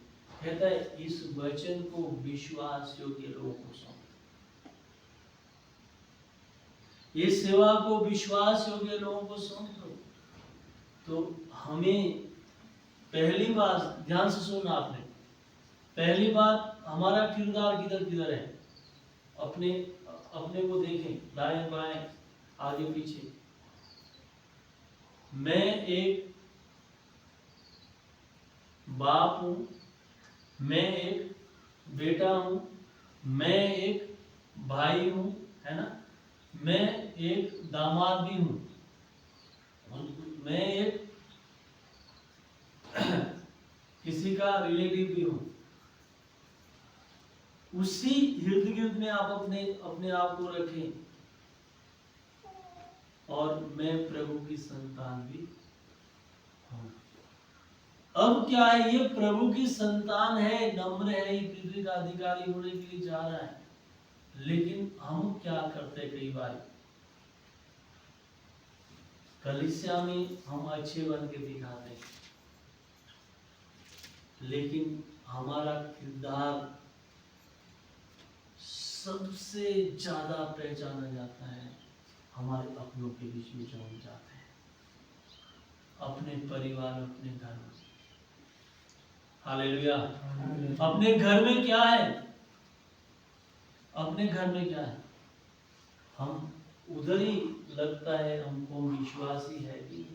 B: कहता है इस वचन को विश्वास योग्य लोगों को सौंप, ये सेवा को विश्वास योग्य लोगों को सौंप दो। तो हमें पहली बात ध्यान से सुनना आपने, पहली बात हमारा किरदार किधर किधर है? अपने को देखें, दाएं बाएं आगे पीछे। मैं एक बाप हूं, मैं एक बेटा हूं, मैं एक भाई हूं, है ना? मैं एक दामाद भी हूं, मैं एक किसी का रिलेटिव भी हूं। उसी इर्द गिर्द में आप अपने आप को रखें, और मैं प्रभु की संतान भी हूं। अब क्या है? ये प्रभु की संतान है, नम्र है, ये पृथ्वी का अधिकारी होने के लिए जा रहा है, लेकिन हम क्या करते हैं? कई बार कलीसिया में हम अच्छे बन के दिखाते हैं, लेकिन हमारा किरदार सबसे ज्यादा पहचाना जाता है हमारे अपनों के बीच में, जो हम जाते हैं अपने परिवार, अपने घर में। हालेलुया। अपने घर में क्या है? अपने घर में क्या है? हम उधर ही लगता है हमको विश्वासी है कि,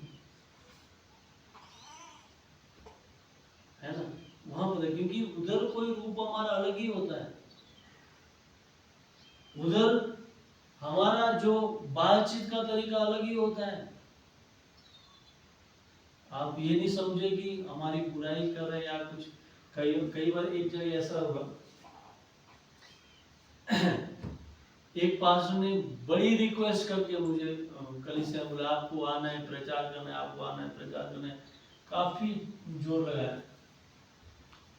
B: है ना? वहां पर, क्योंकि उधर कोई रूप हमारा अलग ही होता है। उधर हमारा जो बातचीत का तरीका अलग ही होता है। आप ये नहीं समझे कि हमारी बुराई कर रहे या कुछ। कई बार एक जगह ऐसा होगा, एक पास्टर ने बड़ी रिक्वेस्ट करके मुझे कलीसिया बोला, आपको आना है प्रचार करना है, आपको आना है प्रचार करना है। काफी जोर लगाया,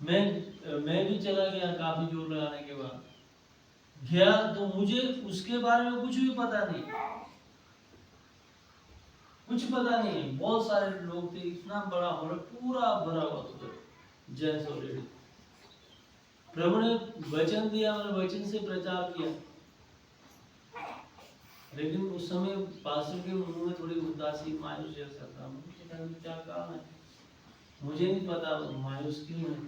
B: मैं भी चला गया। काफी जोर लगाने के बाद गया तो मुझे उसके बारे में कुछ भी पता नहीं, कुछ पता नहीं। बहुत सारे लोग थे, इतना बड़ा हॉल पूरा भरा हुआ था, जेंट्स और लेडीज। प्रभु ने वचन दिया, मैंने वचन से प्रचार किया, लेकिन उस समय पास्टर के मुंह में थोड़ी उदासी, मायूस जैसा था। मुझे क्या काम है, मुझे नहीं पता मायूस क्यों है।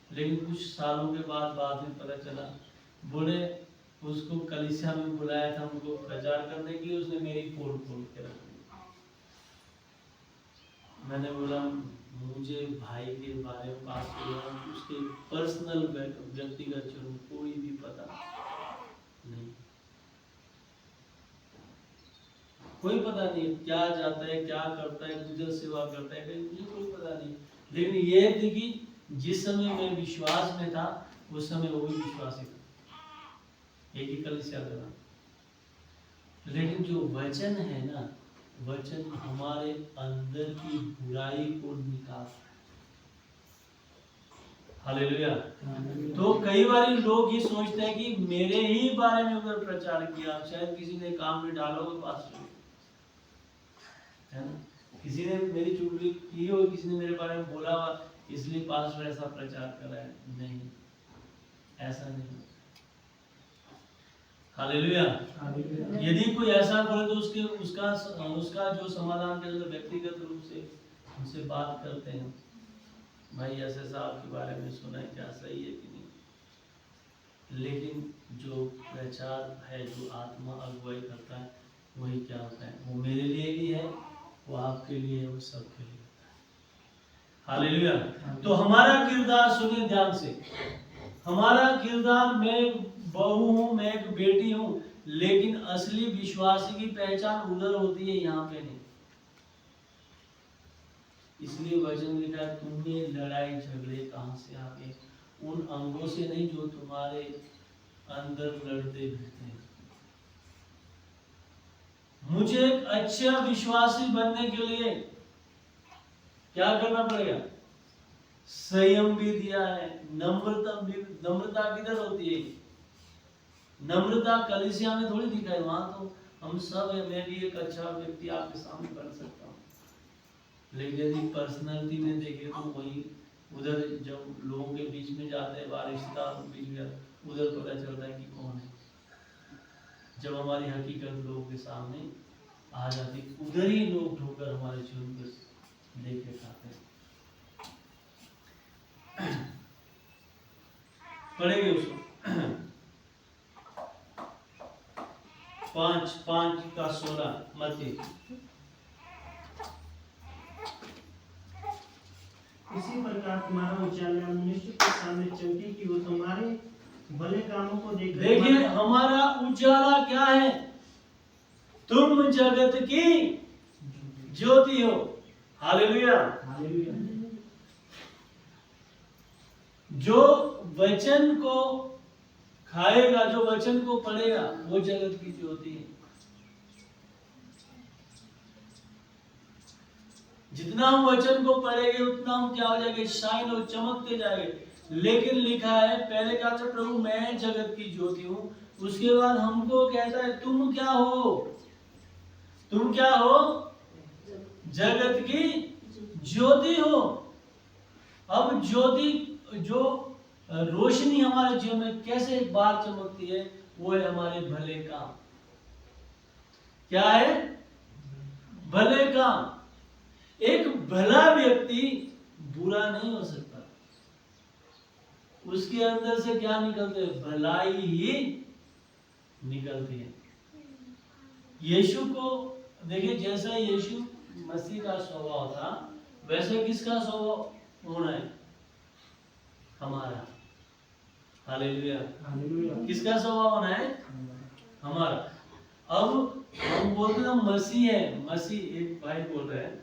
B: लेकिन कुछ सालों के बाद में पता चला, बोले उसको कलीसिया में बुलाया था उनको प्रचार करने के लिए, उसने मेरी फोड़ के रख दी। मैंने बोला मुझे भाई के बारे में बात करो, उसके पर्सनल व्यक्तिगत कोई भी पता नहीं, कोई पता नहीं क्या जाता है, क्या करता है, गुजर सेवा करता है, मुझे कोई पता नहीं। लेकिन ये थी कि जिस समय मैं विश्वास में था, उस समय वो भी विश्वासी था, एक ही कलीसिया था। लेकिन जो वचन है ना, वचन हमारे अंदर की बुराई को निकालता है। हालेलुया। तो कई बार लोग ये सोचते हैं कि मेरे ही बारे में उधर प्रचार किया, शायद किसी ने काम में डाला होगा पास्टर, है ना, किसी ने मेरी चुगली की हो, किसी ने मेरे बारे में बोला हुआ, इसलिए पास्टर ऐसा प्रचार कर रहा है। नहीं, ऐसा नहीं। हालेलुया। यदि कोई ऐसा बोले तो उसका जो समाधान के व्यक्तिगत रूप से उनसे बात करते हैं, भाई ऐसे साहब के बारे में सुना है, क्या सही है कि नहीं। लेकिन जो प्रचार है, जो आत्मा अगुवाई करता है, वही क्या होता है, वो मेरे लिए भी है, वो आपके लिए है, वो सबके लिए होता है। हालेलुया। तो हमारा किरदार सुनिए ध्यान से, हमारा किरदार, मैं एक बहू हूं, मैं एक बेटी हूं, लेकिन असली विश्वासी की पहचान उधर होती है, यहाँ पे नहीं। इसलिए वचन लिखा है, तुमने लड़ाई झगड़े कहां से आ गए, उन अंगों से नहीं जो तुम्हारे अंदर लड़ते फिरते हैं। मुझे एक अच्छा विश्वासी बनने के लिए क्या करना पड़ेगा, संयम भी दिया है, नम्रता किधर होती है, नम्रता कलीसिया में थोड़ी दिखाई, वहां तो हम सब है, मैं भी एक अच्छा व्यक्ति आपके सामने बन सकता हूँ, लेकिन यदि पर्सनालिटी में देखे तो वही उधर जब लोगों के बीच में जाते हैं, रिश्तेदार के बीच में, उधर पता चलता है कि कौन है। जब हमारी हकीकत लोगों के सामने आ जाती, उधर ही लोग ढोकर हमारे जीवन को लेके खाते हैं। पढ़ेंगे उसको 5:5-16 मत्ती।
G: इसी प्रकार तुम्हारा उजाला मनुष्य के सामने चमके कि वो तुम्हारे भले कामों को देखकर।
B: देखिए हमारा उजाला क्या है, तुम जगत की ज्योति हो। हालेलुया। जो वचन को खाएगा, जो वचन को पढ़ेगा, वो जगत की ज्योति है। जितना हम वचन को पढ़ेंगे उतना हम क्या हो जाएंगे, शाइन और चमकते जाएंगे। लेकिन लिखा है, पहले कहा था प्रभु मैं जगत की ज्योति हूँ, उसके बाद हमको कहता है तुम क्या हो, तुम क्या हो, जगत की ज्योति हो। अब ज्योति, जो रोशनी हमारे जीवन में कैसे बाहर चमकती है, वो है हमारे भले काम। क्या है, भले काम। एक भला व्यक्ति बुरा नहीं हो सकता, उसके अंदर से क्या निकलते है, भलाई ही निकलती है। यीशु को देखिए, जैसा यीशु मसीह का स्वभाव था, वैसे किसका स्वभाव होना है, हमारा। हालेलुया। किसका स्वभाव होना है, हमारा। अब हम बोलते हैं मसीह है, मसीह। एक भाई बोल रहे हैं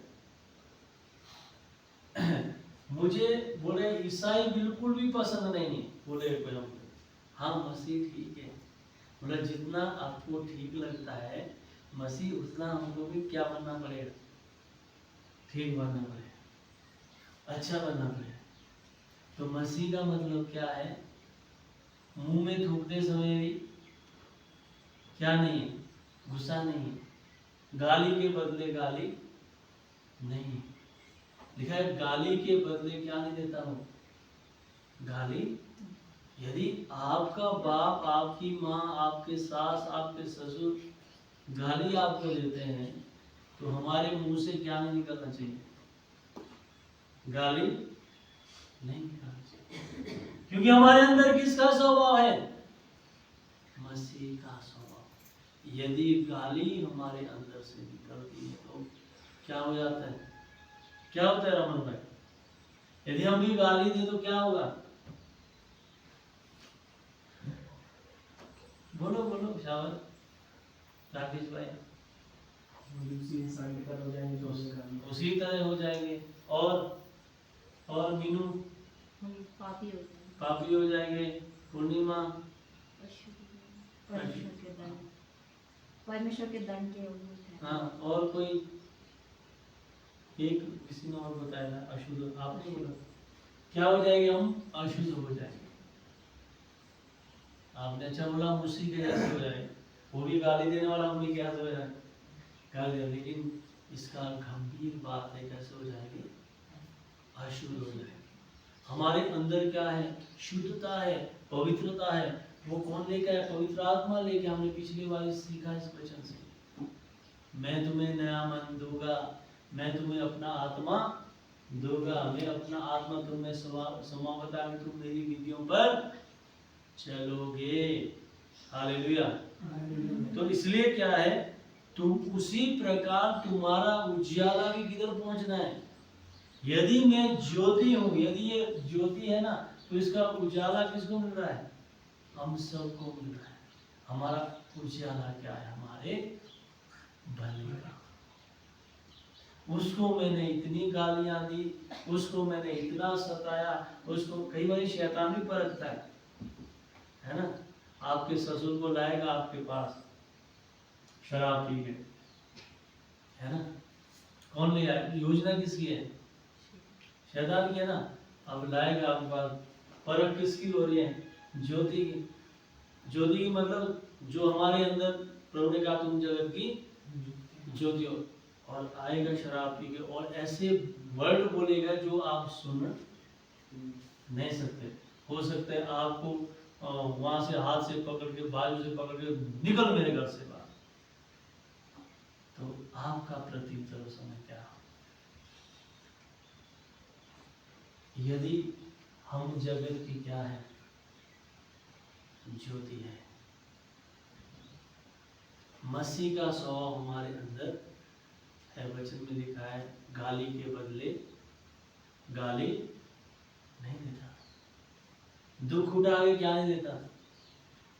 B: मुझे बोले ईसाई बिल्कुल भी पसंद नहीं है। बोले कोई हम, हाँ मसीह ठीक है। बोले जितना आपको ठीक लगता है मसीह, उतना हमको भी क्या बनना पड़ेगा, ठीक बनना पड़ेगा, अच्छा बनना पड़ेगा। तो मसीह का मतलब क्या है, मुंह में थूकते समय भी क्या नहीं है, गुस्सा नहीं है, गाली के बदले गाली नहीं। लिखा है गाली के बदले क्या नहीं देता हूं, गाली। यदि आपका बाप, आपकी माँ, आपके सास, आपके ससुर गाली आपको देते हैं, तो हमारे मुंह से क्या नहीं निकलना चाहिए, गाली नहीं निकलना चाहिए। क्योंकि हमारे अंदर किसका स्वभाव है, मसीह का स्वभाव। यदि गाली हमारे अंदर से निकलती है तो क्या हो जाता है, क्या होता है रमन भाई, यदि हम भी गाली दे तो क्या होगा, बोलो बोलो शावर राकेश भाई। उसी तरह हो जाएंगे। और मीनू
E: हम पापी होते हैं,
B: पापी हो जाएंगे। पूर्णिमा
C: परमेश्वर के दंड के उन्नत है।
B: हाँ, और कोई एक किसी ने और बताया था, अशुद्ध, आपने बोला क्या हो जाएंगे, हम अशुद्ध हो जाएंगे। आपने अच्छा बोला हम उसी के जैसे हो जाएंगे, वो भी गाली देने वाला हम भी क्या हो जाए गाली, लेकिन इसका गंभीर बात है कैसे हो जाएंगे, अशुद्ध हो जाएंगे। हमारे अंदर क्या है, शुद्धता है, पवित्रता है, वो कौन लेकर है, पवित्र आत्मा लेके। हमने पिछली बार सीखा इस वचन से, मैं तुम्हें नया मन दूंगा, मैं तुम्हें अपना आत्मा दूंगा, मैं अपना आत्मा तुम्हें समावता में तुम मेरी विधियों पर चलोगे। हालेलुया। तो इसलिए क्या है, तुम उसी प्रकार तुम्हारा उजियाला भी किधर पहुंचना है। यदि मैं ज्योति हूं, यदि ये ज्योति है ना, तो इसका उजाला किसको मिल रहा है, हम सबको मिल रहा है। हमारा उजियाला क्या है, हमारे भले का। उसको मैंने इतनी गालियां दी, उसको मैंने इतना सताया, उसको कई बार शैतान भी परखता है ना। आपके ससुर को लाएगा आपके पास शराब पी के, है ना, कौन ले आएगा, योजना किसकी है, शैतान की है ना। अब लाएगा आपके पास, परख किसकी हो रही है, ज्योति की। ज्योति की मतलब जो हमारे अंदर प्रभु ने कहा तुम जगत की ज्योति हो, और आएगा शराब पी के और ऐसे वर्ड बोलेगा जो आप सुन नहीं सकते। हो सकता है आपको वहां से हाथ से पकड़ के, बाजू से पकड़ के निकल मेरे घर से बाहर। तो आपका प्रत्युत्तर उस समय क्या हो, यदि हम जगत की क्या है, ज्योति है। मसीह का स्वभाव हमारे अंदर है। वचन में लिखा है गाली के बदले गाली नहीं देता, दुख उठा के क्या नहीं देता।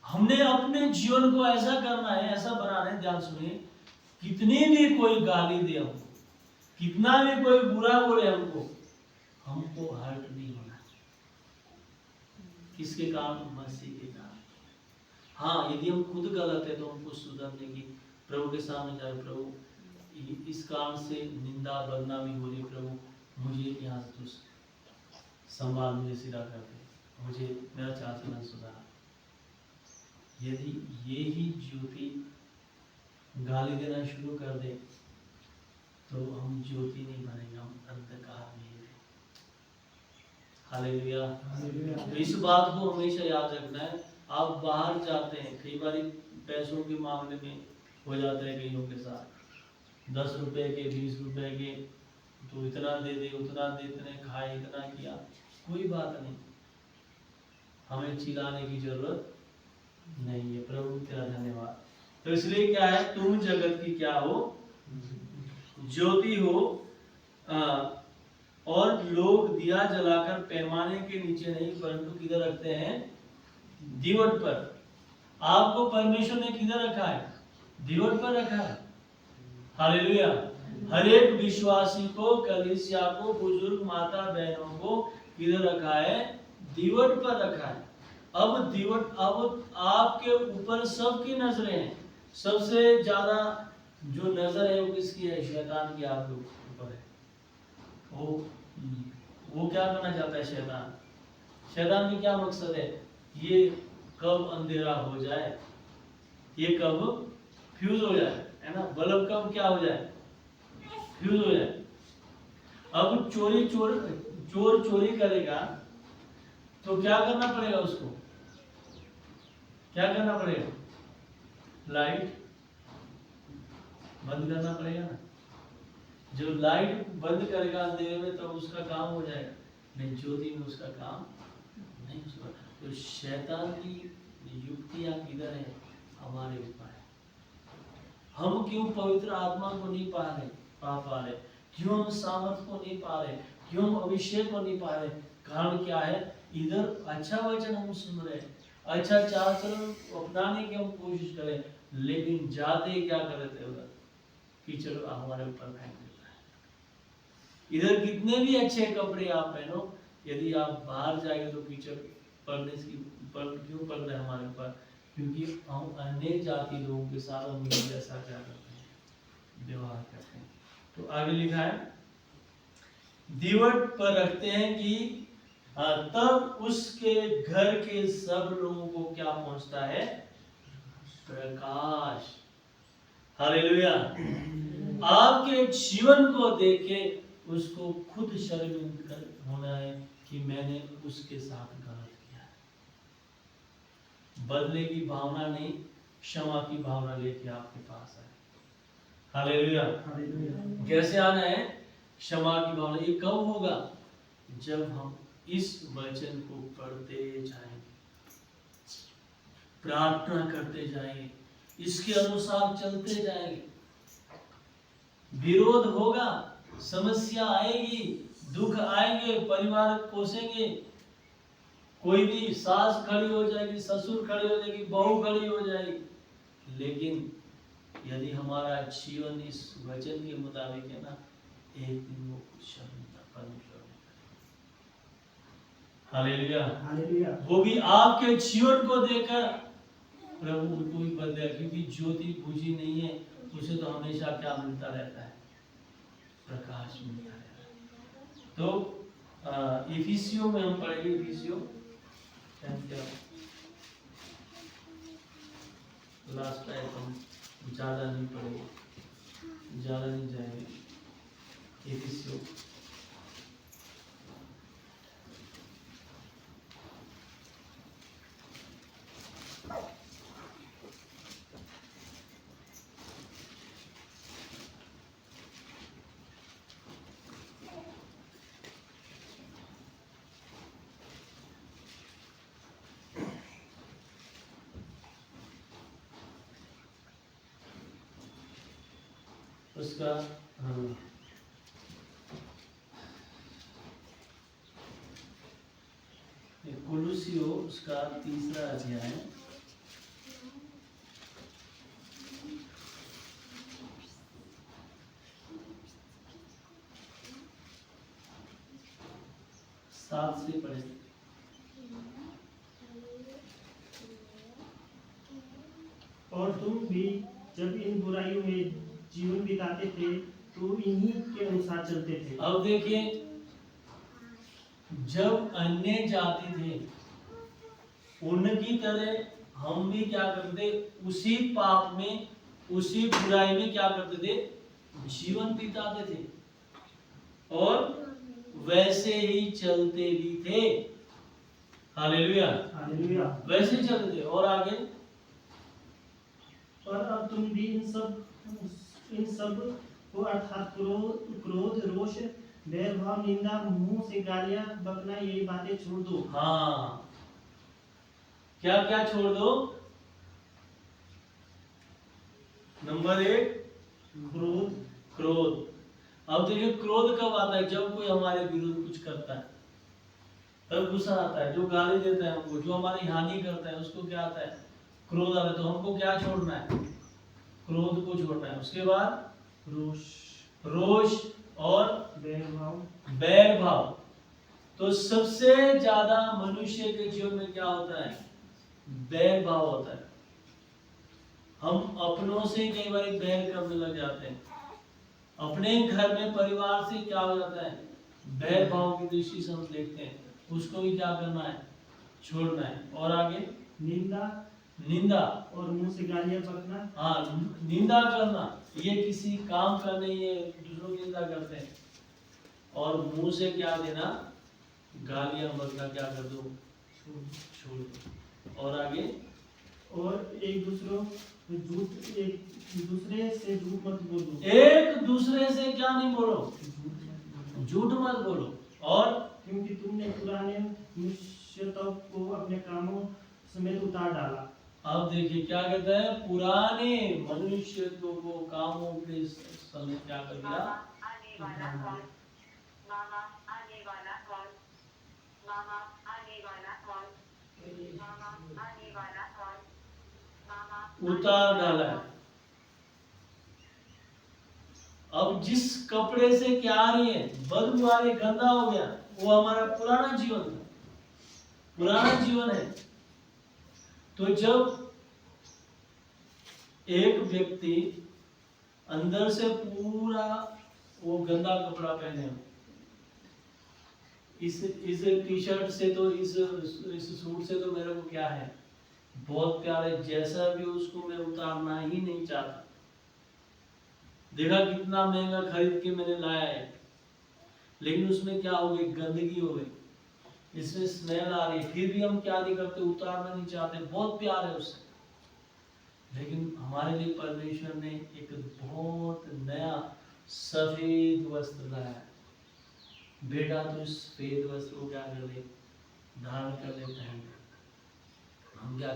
B: हमने अपने जीवन को ऐसा करना है, ऐसा बनाना है, ध्यान सुनिए, कितनी भी कोई गाली दे हमको, कितना भी कोई बुरा बोले हमको हर्ट नहीं होना। किसके कारण, मसीह के कारण। हाँ, यदि हम खुद गलत है तो हमको सुधरने की, प्रभु के सामने जाए, प्रभु इस कारण से निंदा बदनामी हो रही, प्रभु मुझे यहाँ से तू संभाल, मुझे सीधा कर दे, मुझे मेरा चाल चलन सुधार। यदि ये ही ज्योति गाली देना शुरू कर दे तो हम ज्योति नहीं बनेंगे, हम अंधकार में ही रहेंगे। हालेलुया। तो इस बात को हमेशा याद रखना है। आप बाहर जाते हैं, कई बार पैसों के मामले में हो जाता है कईयों के साथ, 10 रुपए के, 20 रुपए के, तो इतना दे दे, उतना दे, इतने खाए, इतना किया, कोई बात नहीं, हमें चिल्लाने की जरूरत नहीं है। प्रभु तेरा धन्यवाद। तो इसलिए क्या है, तुम जगत की क्या हो, ज्योति हो, और लोग दिया जलाकर पैमाने के नीचे नहीं परंतु किधर रखते हैं, दीवट पर। आपको परमेश्वर ने किधर रखा है, दीवट पर रखा है। हालेलुया। हर एक विश्वासी को, कलीसिया को, बुजुर्ग माता बहनों को किधर रखा है, दीवट पर रखा है। अब दीवट, अब आपके ऊपर सबकी नजरें हैं। सबसे ज्यादा जो नजर है वो किसकी है, शैतान की आपके ऊपर है। वो क्या करना चाहता है शैतान, शैतान का क्या मकसद है, ये कब अंधेरा हो जाए, ये कब फ्यूज हो जाए, है ना, बल्ब कब क्या हो जाए, फ्यूज हो जाए। अब चोर चोरी करेगा तो क्या करना पड़ेगा उसको, क्या करना पड़ेगा, लाइट बंद करना पड़ेगा ना। जो लाइट बंद करेगा अंधेरे में तो उसका काम हो जाएगा, नहीं ज्योति में उसका काम नहीं हो सकता। तो शैतान की युक्तियां किधर है, हमारे ऊपर है। हम क्यों पवित्र आत्मा को नहीं पा रहे, क्यों हम सामर्थ को नहीं पा रहे, क्यों हम अभिषेक को नहीं पा रहे, कारण क्या है, इधर अच्छा वचन हम सुन रहे हैं, अच्छा चाल चलन अपनाने की हम कोशिश करें, लेकिन जाते क्या कर देते हैं, उधर कीचड़ हमारे ऊपर फेंक देता है। इधर कितने भी अच्छे कपड़े आप पहनो, यदि आप बाहर जाएंगे तो कीचड़ क्यों पड़ रहा है हमारे ऊपर, क्योंकि हम अन्य जाति लोगों के साथ हम ऐसा क्या करते हैं, व्यवहार करते हैं। तो आगे लिखा है, दीवट पर रखते हैं कि तब उसके घर के सब लोगों को क्या पहुंचता है? प्रकाश। हालेलुया। आपके जीवन को देखे उसको खुद शर्मिंदा होना है कि मैंने उसके साथ गलत किया है। बदले की भावना नहीं, क्षमा की भावना लेके आपके पास आए। हालेलुया। कैसे आना है? क्षमा की भावना। ये कब होगा? जब हम इस वचन को पढ़ते जाएंगे, प्रार्थना करते जाएंगे, इसके अनुसार चलते जाएंगे। विरोध होगा, समस्या आएगी, दुख आएंगे, परिवार कोसेंगे, कोई भी सास खड़ी हो जाएगी, ससुर खड़ी हो जाएगी, बहू खड़ी हो जाएगी, लेकिन यदि हमारा जीवन इस वचन के मुताबिक है ना, एक दिन वो कुछ शर्मिंदा परमेश्वर। हालेलुया।
G: हालेलुया।
B: वो भी आपके जीवन को देखकर प्रभु उनको भी बदले, क्योंकि ज्योति बुझी नहीं है, उसे तो हमेशा क्या मिलता रहता है? प्रकाश मिलता रहता है। तो इफिसियों में हम पढ़ेंगे, इफिसियों लास्ट टाइम हम ज्यादा नहीं पढ़ेंगे, ज्यादा नहीं जाएंगे। इफिसियों उसका कुलुसियो उसका 3रा अध्याय, सात से पढ़े।
G: और तुम भी जब इन बुराइयों में जीवन बिताते थे तो इन्हीं के अनुसार चलते थे।
B: अब देखिए, जब अन्य जाति थे उनकी तरह हम भी क्या करते? उसी पाप में, उसी बुराई में क्या करते थे? जीवन बिताते थे और वैसे ही चलते भी थे। हालेलुया।
G: हालेलुया।
B: वैसे ही चलते थे। और आगे,
G: और अब तुम भी इन सब को अर्थात क्रोध, रोष, बैर भाव, निंदा, मुंह से गालियां बकना, यही बातें छोड़ दो।
B: हाँ, क्या क्या छोड़ दो? नंबर 1
G: क्रोध।
B: क्रोध। अब देखिए, क्रोध कब आता है? जब कोई हमारे विरुद्ध कुछ करता है तब गुस्सा आता है। जो गाली देता है हमको, जो हमारी हानि करता है, उसको क्या आता है? क्रोध आता है। तो हमको क्या छोड़ना है? क्रोध को छोड़ना है। उसके बाद रोष और बैर भाव। तो सबसे ज्यादा मनुष्य के जीवन में क्या होता है? बैर भाव होता है। हम अपनों से कई बार बैर करने लग जाते हैं। अपने घर में, परिवार से क्या हो जाता है? बैर भाव की दृष्टि से हम देखते हैं, उसको भी क्या करना है? छोड़ना है। और आगे, निंदा
G: और मुंह से गालियां बकना।
B: हाँ, निंदा करना, ये किसी काम का नहीं है, दूसरों की निंदा करते हैं। और मुंह से क्या देना? गालियां बकना क्या कर दो? छोड़ दो। और आगे,
G: और एक दूसरे से झूठ मत बोलो।
B: एक दूसरे से क्या नहीं बोलो? झूठ मत बोलो। और
G: क्योंकि तुमने पुराने मनुष्यत्व को अपने कामों समेत उतार डाला।
B: अब देखिए क्या कहता है? पुराने मनुष्यत्व को कामों के समेत क्या कर दिया? उतार डाला है। अब जिस कपड़े से क्या आ रही है? बदबू आ रही, गंदा हो गया, वो हमारा पुराना जीवन था, पुराना जीवन है। तो जब एक व्यक्ति अंदर से पूरा वो गंदा कपड़ा पहने, इस टी शर्ट से तो इस सूट से तो मेरे को क्या है, बहुत प्यार है, जैसा भी उसको मैं उतारना ही नहीं चाहता। देखा कितना महंगा खरीद के मैंने लाया है, लेकिन उसमें क्या हो गई, गंदगी हो गई, इसमें स्मेल आ रही है, फिर भी हम क्या नहीं करते, उतारना नहीं चाहते, बहुत प्यार है उससे। लेकिन हमारे लिए परमेश्वर ने एक बहुत नया सफेद वस्त्र लाया है। बेटा तो इस सफेद वस्त्र को क्या कर ले, धारण कर ले, पहन ले। हम क्या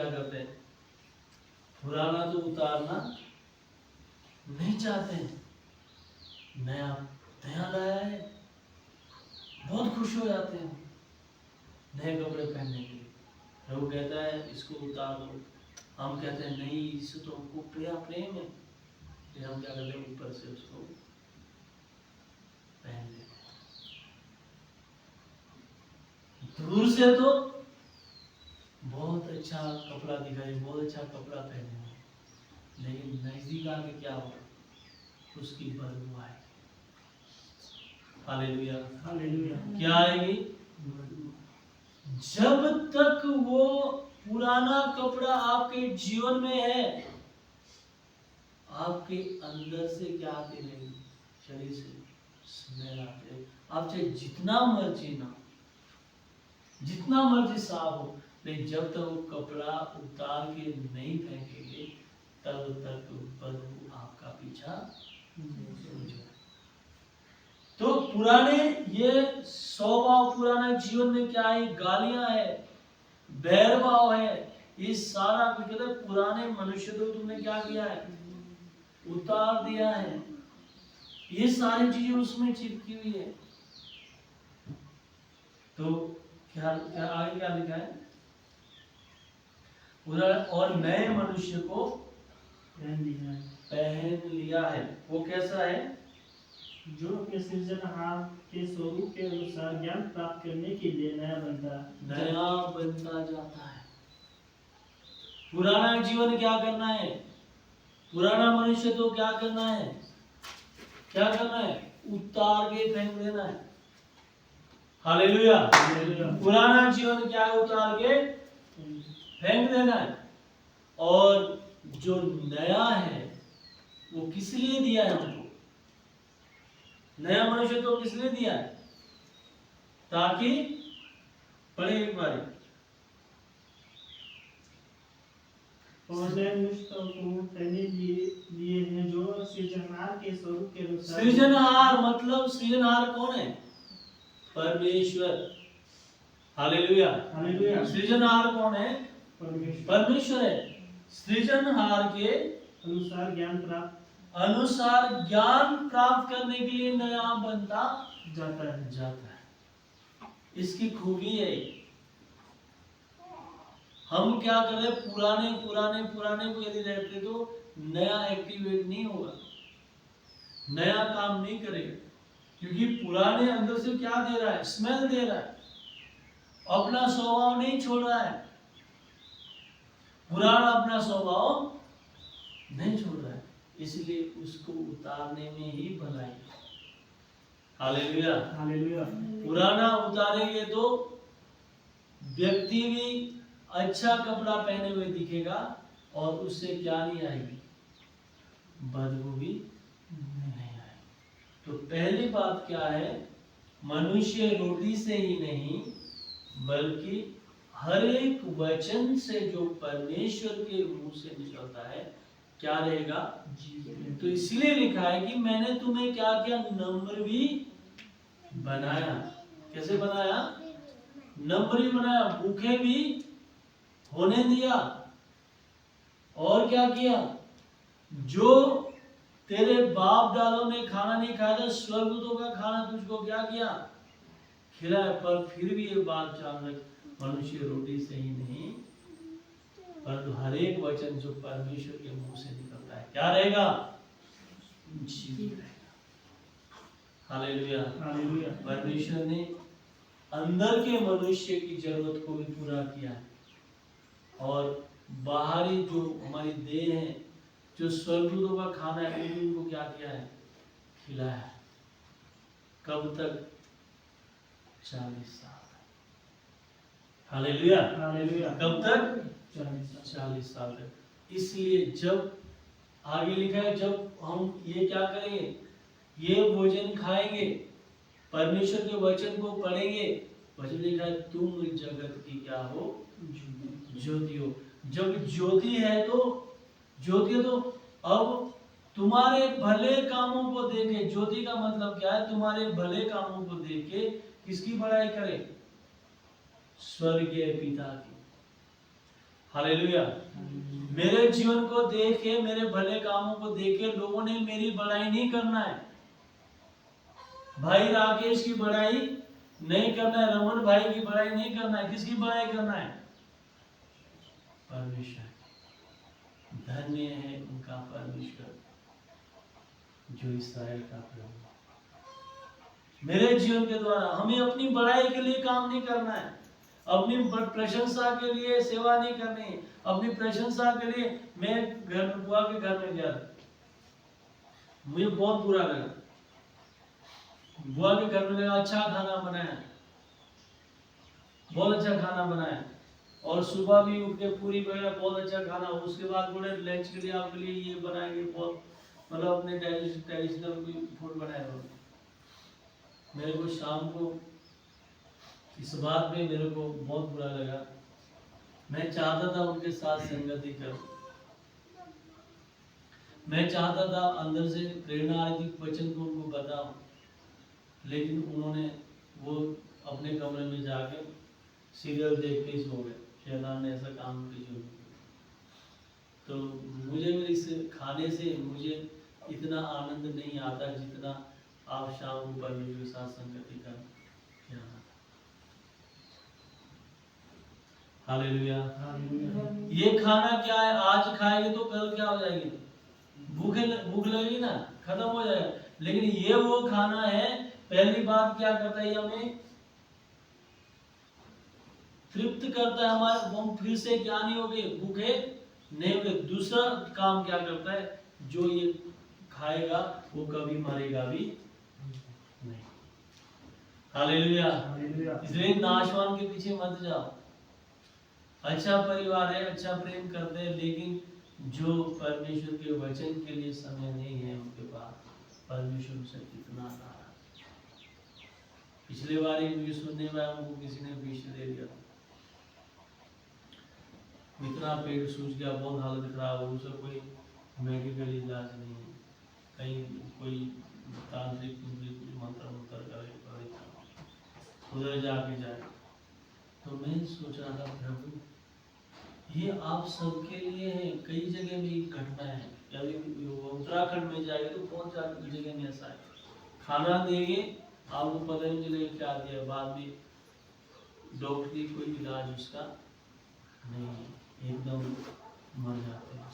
B: करते हैं, पुराना तो उतारना नहीं चाहते हैं, नया लाया है, बहुत खुश हो जाते हैं नए कपड़े पहनने के लिए। प्रभु कहता है इसको उतार दो, हम कहते हैं नहीं, इससे तो हमको प्रेम है, फिर हम क्या करते हैं, ऊपर से उसको पहन लेते हैं। दूर से तो बहुत अच्छा कपड़ा दिखाई, बहुत अच्छा कपड़ा पहने हो, लेकिन नजदीक आके क्या हो, उसकी बदबू आएगी। Hallelujah,
G: hallelujah.
B: क्या आएगी? जब तक वो पुराना कपड़ा आपके जीवन में है, आपके अंदर से क्या आती रहेगी, शरीर से स्मेल आती रहेगी। आप चाहे जितना मर्जी साफ हो, लेकिन जब तक वो कपड़ा उतार के नहीं फेंकेंगे, तब तक बदबू आपका पीछा नहीं जाए। तो पुराने ये स्वभाव, पुराना जीवन में क्या है, गालियां है, बैरभाव है, ये सारा कुछ कहते हैं पुराने मनुष्य को तुमने क्या किया है, उतार दिया है। ये सारी चीजें उसमें चिपकी हुई है। तो क्या आगे क्या लिखा है, और नए मनुष्य को पहन लिया है। वो कैसा है,
G: जो अपने सृजनहार के स्वरूप के अनुसार ज्ञान प्राप्त करने के लिए नया बनता
B: जाता है। पुराना जीवन क्या करना है, पुराना मनुष्य तो क्या करना है, उतार के फेंक देना है। हालेलुया। पुराना जीवन क्या है, उतार के फेंक देना है। और जो नया है वो किस लिए दिया है हमको, नया मनुष्य तो किस लिए दिया है, ताकि पढ़े एक बार,
G: और नए मनुष्य को पहने लिए हैं जो सृजनहार के स्वरूप के अनुसार।
B: सृजनहार मतलब सृजनहार कौन है, परमेश्वर। Hallelujah,
G: hallelujah.
B: सृजनहार कौन है, परमेश्वर है। सृजनहार के अनुसार ज्ञान प्राप्त करने के लिए नया बनता जाता है। इसकी खूबी है, हम क्या कर रहे, पुराने को यदि रहते तो नया एक्टिवेट नहीं होगा, नया काम नहीं करेगा, क्योंकि पुराने अंदर से क्या दे रहा है, स्मेल दे रहा है, अपना स्वभाव नहीं छोड़ रहा है, पुराना अपना स्वभाव नहीं छोड़ रहा है, इसलिए उसको उतारने में ही भलाई। Hallelujah,
G: hallelujah.
B: पुराना उतारेंगे तो व्यक्ति भी अच्छा कपड़ा पहने हुए दिखेगा, और उससे क्या नहीं आएगी, बदबू भी नहीं आएगी। तो पहली बात क्या है, मनुष्य रोटी से ही नहीं बल्कि हर एक वचन से जो परमेश्वर के मुंह से निकलता है क्या रहेगा, जीवन। तो इसलिए लिखा है कि मैंने तुम्हें क्या किया, नम्र भी बनाया। कैसे बनाया, नम्र भी बनाया, भूखे भी होने दिया, और क्या किया, जो तेरे बाप दादों ने खाना नहीं खाया था, स्वर्गदूतों का खाना तुझको क्या किया, खिलाया। पर फिर भी ये बात जान रख, मनुष्य रोटी से ही नहीं परंतु हर एक वचन जो परमेश्वर के मुंह से निकलता है क्या रहेगा, जीवित रहेगा। Hallelujah, hallelujah. परमेश्वर ने अंदर के मनुष्य की जरूरत को भी पूरा किया है, और बाहरी जो हमारी देह है, जो स्वर्गदूतों का खाना है, उनको क्या किया है, खिलाया है। कब तक? 40 साल। हालेलुया।
G: हालेलुया।
B: कब तक?
G: 40
B: 40 साल तक। इसलिए जब आगे लिखा है, जब हम ये क्या करेंगे, ये भोजन खाएंगे, परमेश्वर के वचन को पढ़ेंगे, वचन लिखा है तुम जगत की क्या हो? ज्योति हो। जब ज्योति है तो अब तुम्हारे भले कामों को देखे, ज्योति का मतलब क्या है? तुम्हारे भले कामों को देखे किसकी बड़ाई करे? स्वर्गीय पिता की। हालेलुया। मेरे जीवन को देखे, मेरे भले कामों को देखे लोगों ने मेरी बड़ाई नहीं करना है। भाई राकेश की बड़ाई नहीं करना है, रमन भाई की बड़ाई नहीं करना है। किसकी बड़ाई करना है? परमेश्वर। धन्य है उनका परमेश्वर जो इस्राएल का प्रभु। मेरे जीवन के द्वारा हमें अपनी बड़ाई के लिए काम नहीं करना है, अपनी प्रशंसा के लिए सेवा नहीं करनी है। अपनी प्रशंसा के लिए मैं बुआ के घर में गया, मुझे बहुत बुरा लगा। बुआ के घर में लगा अच्छा खाना बनाया, बहुत अच्छा खाना बनाया, और सुबह भी उठ के पूरी वगैरह बहुत अच्छा खाना। उसके बाद बोले लंच के लिए आपके लिए ये बनाएंगे, बहुत मतलब अपने ट्रेडिशनल फूड बनाए। मेरे को शाम को इस बात में मेरे को बहुत बुरा लगा। मैं चाहता था उनके साथ संगति करूं, मैं चाहता था अंदर से प्रेरणा आ रही थी वचन को उनको बताऊं, लेकिन उन्होंने वो अपने कमरे में जाके सीरियल देख के सो गए। शैतान ने ऐसा काम किया। तो मुझे इस खाने से मुझे इतना आनंद नहीं आता जितना आप शाम को परमेश्वर के साथ संगति कर। हालेलुया। ये खाना क्या है? आज खाएंगे तो कल क्या हो जाएगी? भूख लगेगी ना, खत्म हो जाएगा। लेकिन ये वो खाना है, पहली बात क्या करता है? हमें तृप्त करता है, हमारे हम फिर से क्या नहीं हो गए? भूखे नहीं हो गए। दूसरा काम क्या करता है? जो ये खाएगा वो कभी मरेगा भी नहीं। हालेलुया। इसलिए नाशवान के पीछे मत जाओ। अच्छा परिवार है, अच्छा प्रेम करते हैं, लेकिन जो परमेश्वर के वचन के लिए समय नहीं है उनके पास, परमेश्वर से कितना नाराज। पिछले बार ही मुझे सुनने में उनको किसी ने विष दे दिया, इतना पेट सूज गया, बहुत हालत खराब हो। उसे कोई मेडिकल इलाज नहीं है, कहीं कोई तांत्रिक मंत्र करे उधर जाके जाए। तो मैं सोच रहा था प्रभु ये आप सबके लिए है। कई जगह में घटना है, अभी उत्तराखंड में जाएगा तो बहुत जगह में ऐसा है, खाना देंगे आपको पता नहीं चलेगा क्या दिया, बाद में डॉक्टर की कोई इलाज उसका नहीं है, एकदम मर जाते हैं।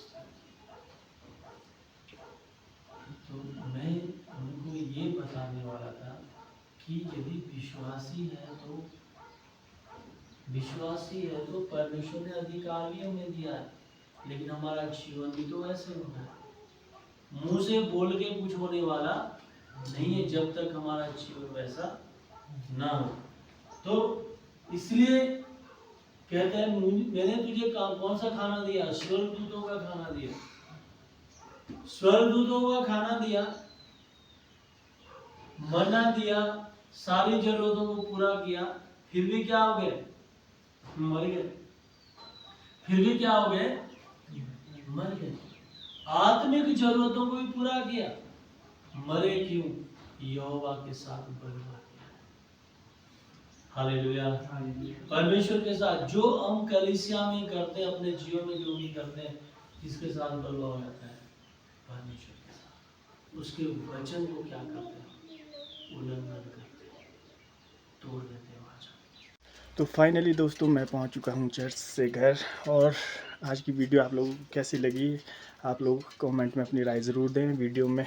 B: तो मैं उनको ये बताने वाला था कि यदि विश्वासी है तो परमेश्वर ने अधिकार भी हमें दिया है, लेकिन हमारा जीवन भी तो ऐसे होना है। मुंह से बोल के कुछ होने वाला नहीं है जब तक हमारा जीवन वैसा ना हो। तो इसलिए कहते हैं मैंने तुझे कौन सा खाना दिया? स्वर्गदूतों का खाना दिया, स्वर्गदूतों का खाना दिया, मन्ना दिया, सारी जरूरतों को पूरा किया, फिर भी क्या हो गए? मर गए। फिर भी क्या हो गए? मर गए। आत्मिक जरूरतों को भी पूरा किया, मरे क्यों? यहोवा के साथ बलवा किया। हालेलुया। परमेश्वर के साथ जो हम कलीसिया में करते हैं, अपने जीवन में जो भी करते हैं, किसके साथ बलवा हो जाता है? परमेश्वर के साथ। उसके वचन को क्या करते हैं? उल्लंघन करते हैं, तोड़ देते हैं।
A: तो फाइनली दोस्तों मैं पहुंच चुका हूं चर्च से घर, और आज की वीडियो आप लोगों को कैसी लगी आप लोग कमेंट में अपनी राय ज़रूर दें। वीडियो में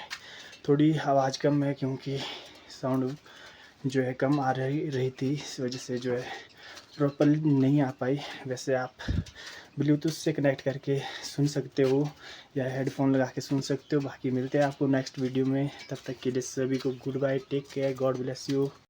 A: थोड़ी आवाज़ कम है क्योंकि साउंड जो है कम आ रही थी, इस वजह से जो है प्रॉपर नहीं आ पाई। वैसे आप ब्लूटूथ से कनेक्ट करके सुन सकते हो या हेडफोन लगा के सुन सकते हो। बाकी मिलते हैं आपको नेक्स्ट वीडियो में, तब तक के लिए सभी को goodbye, take care, God bless you.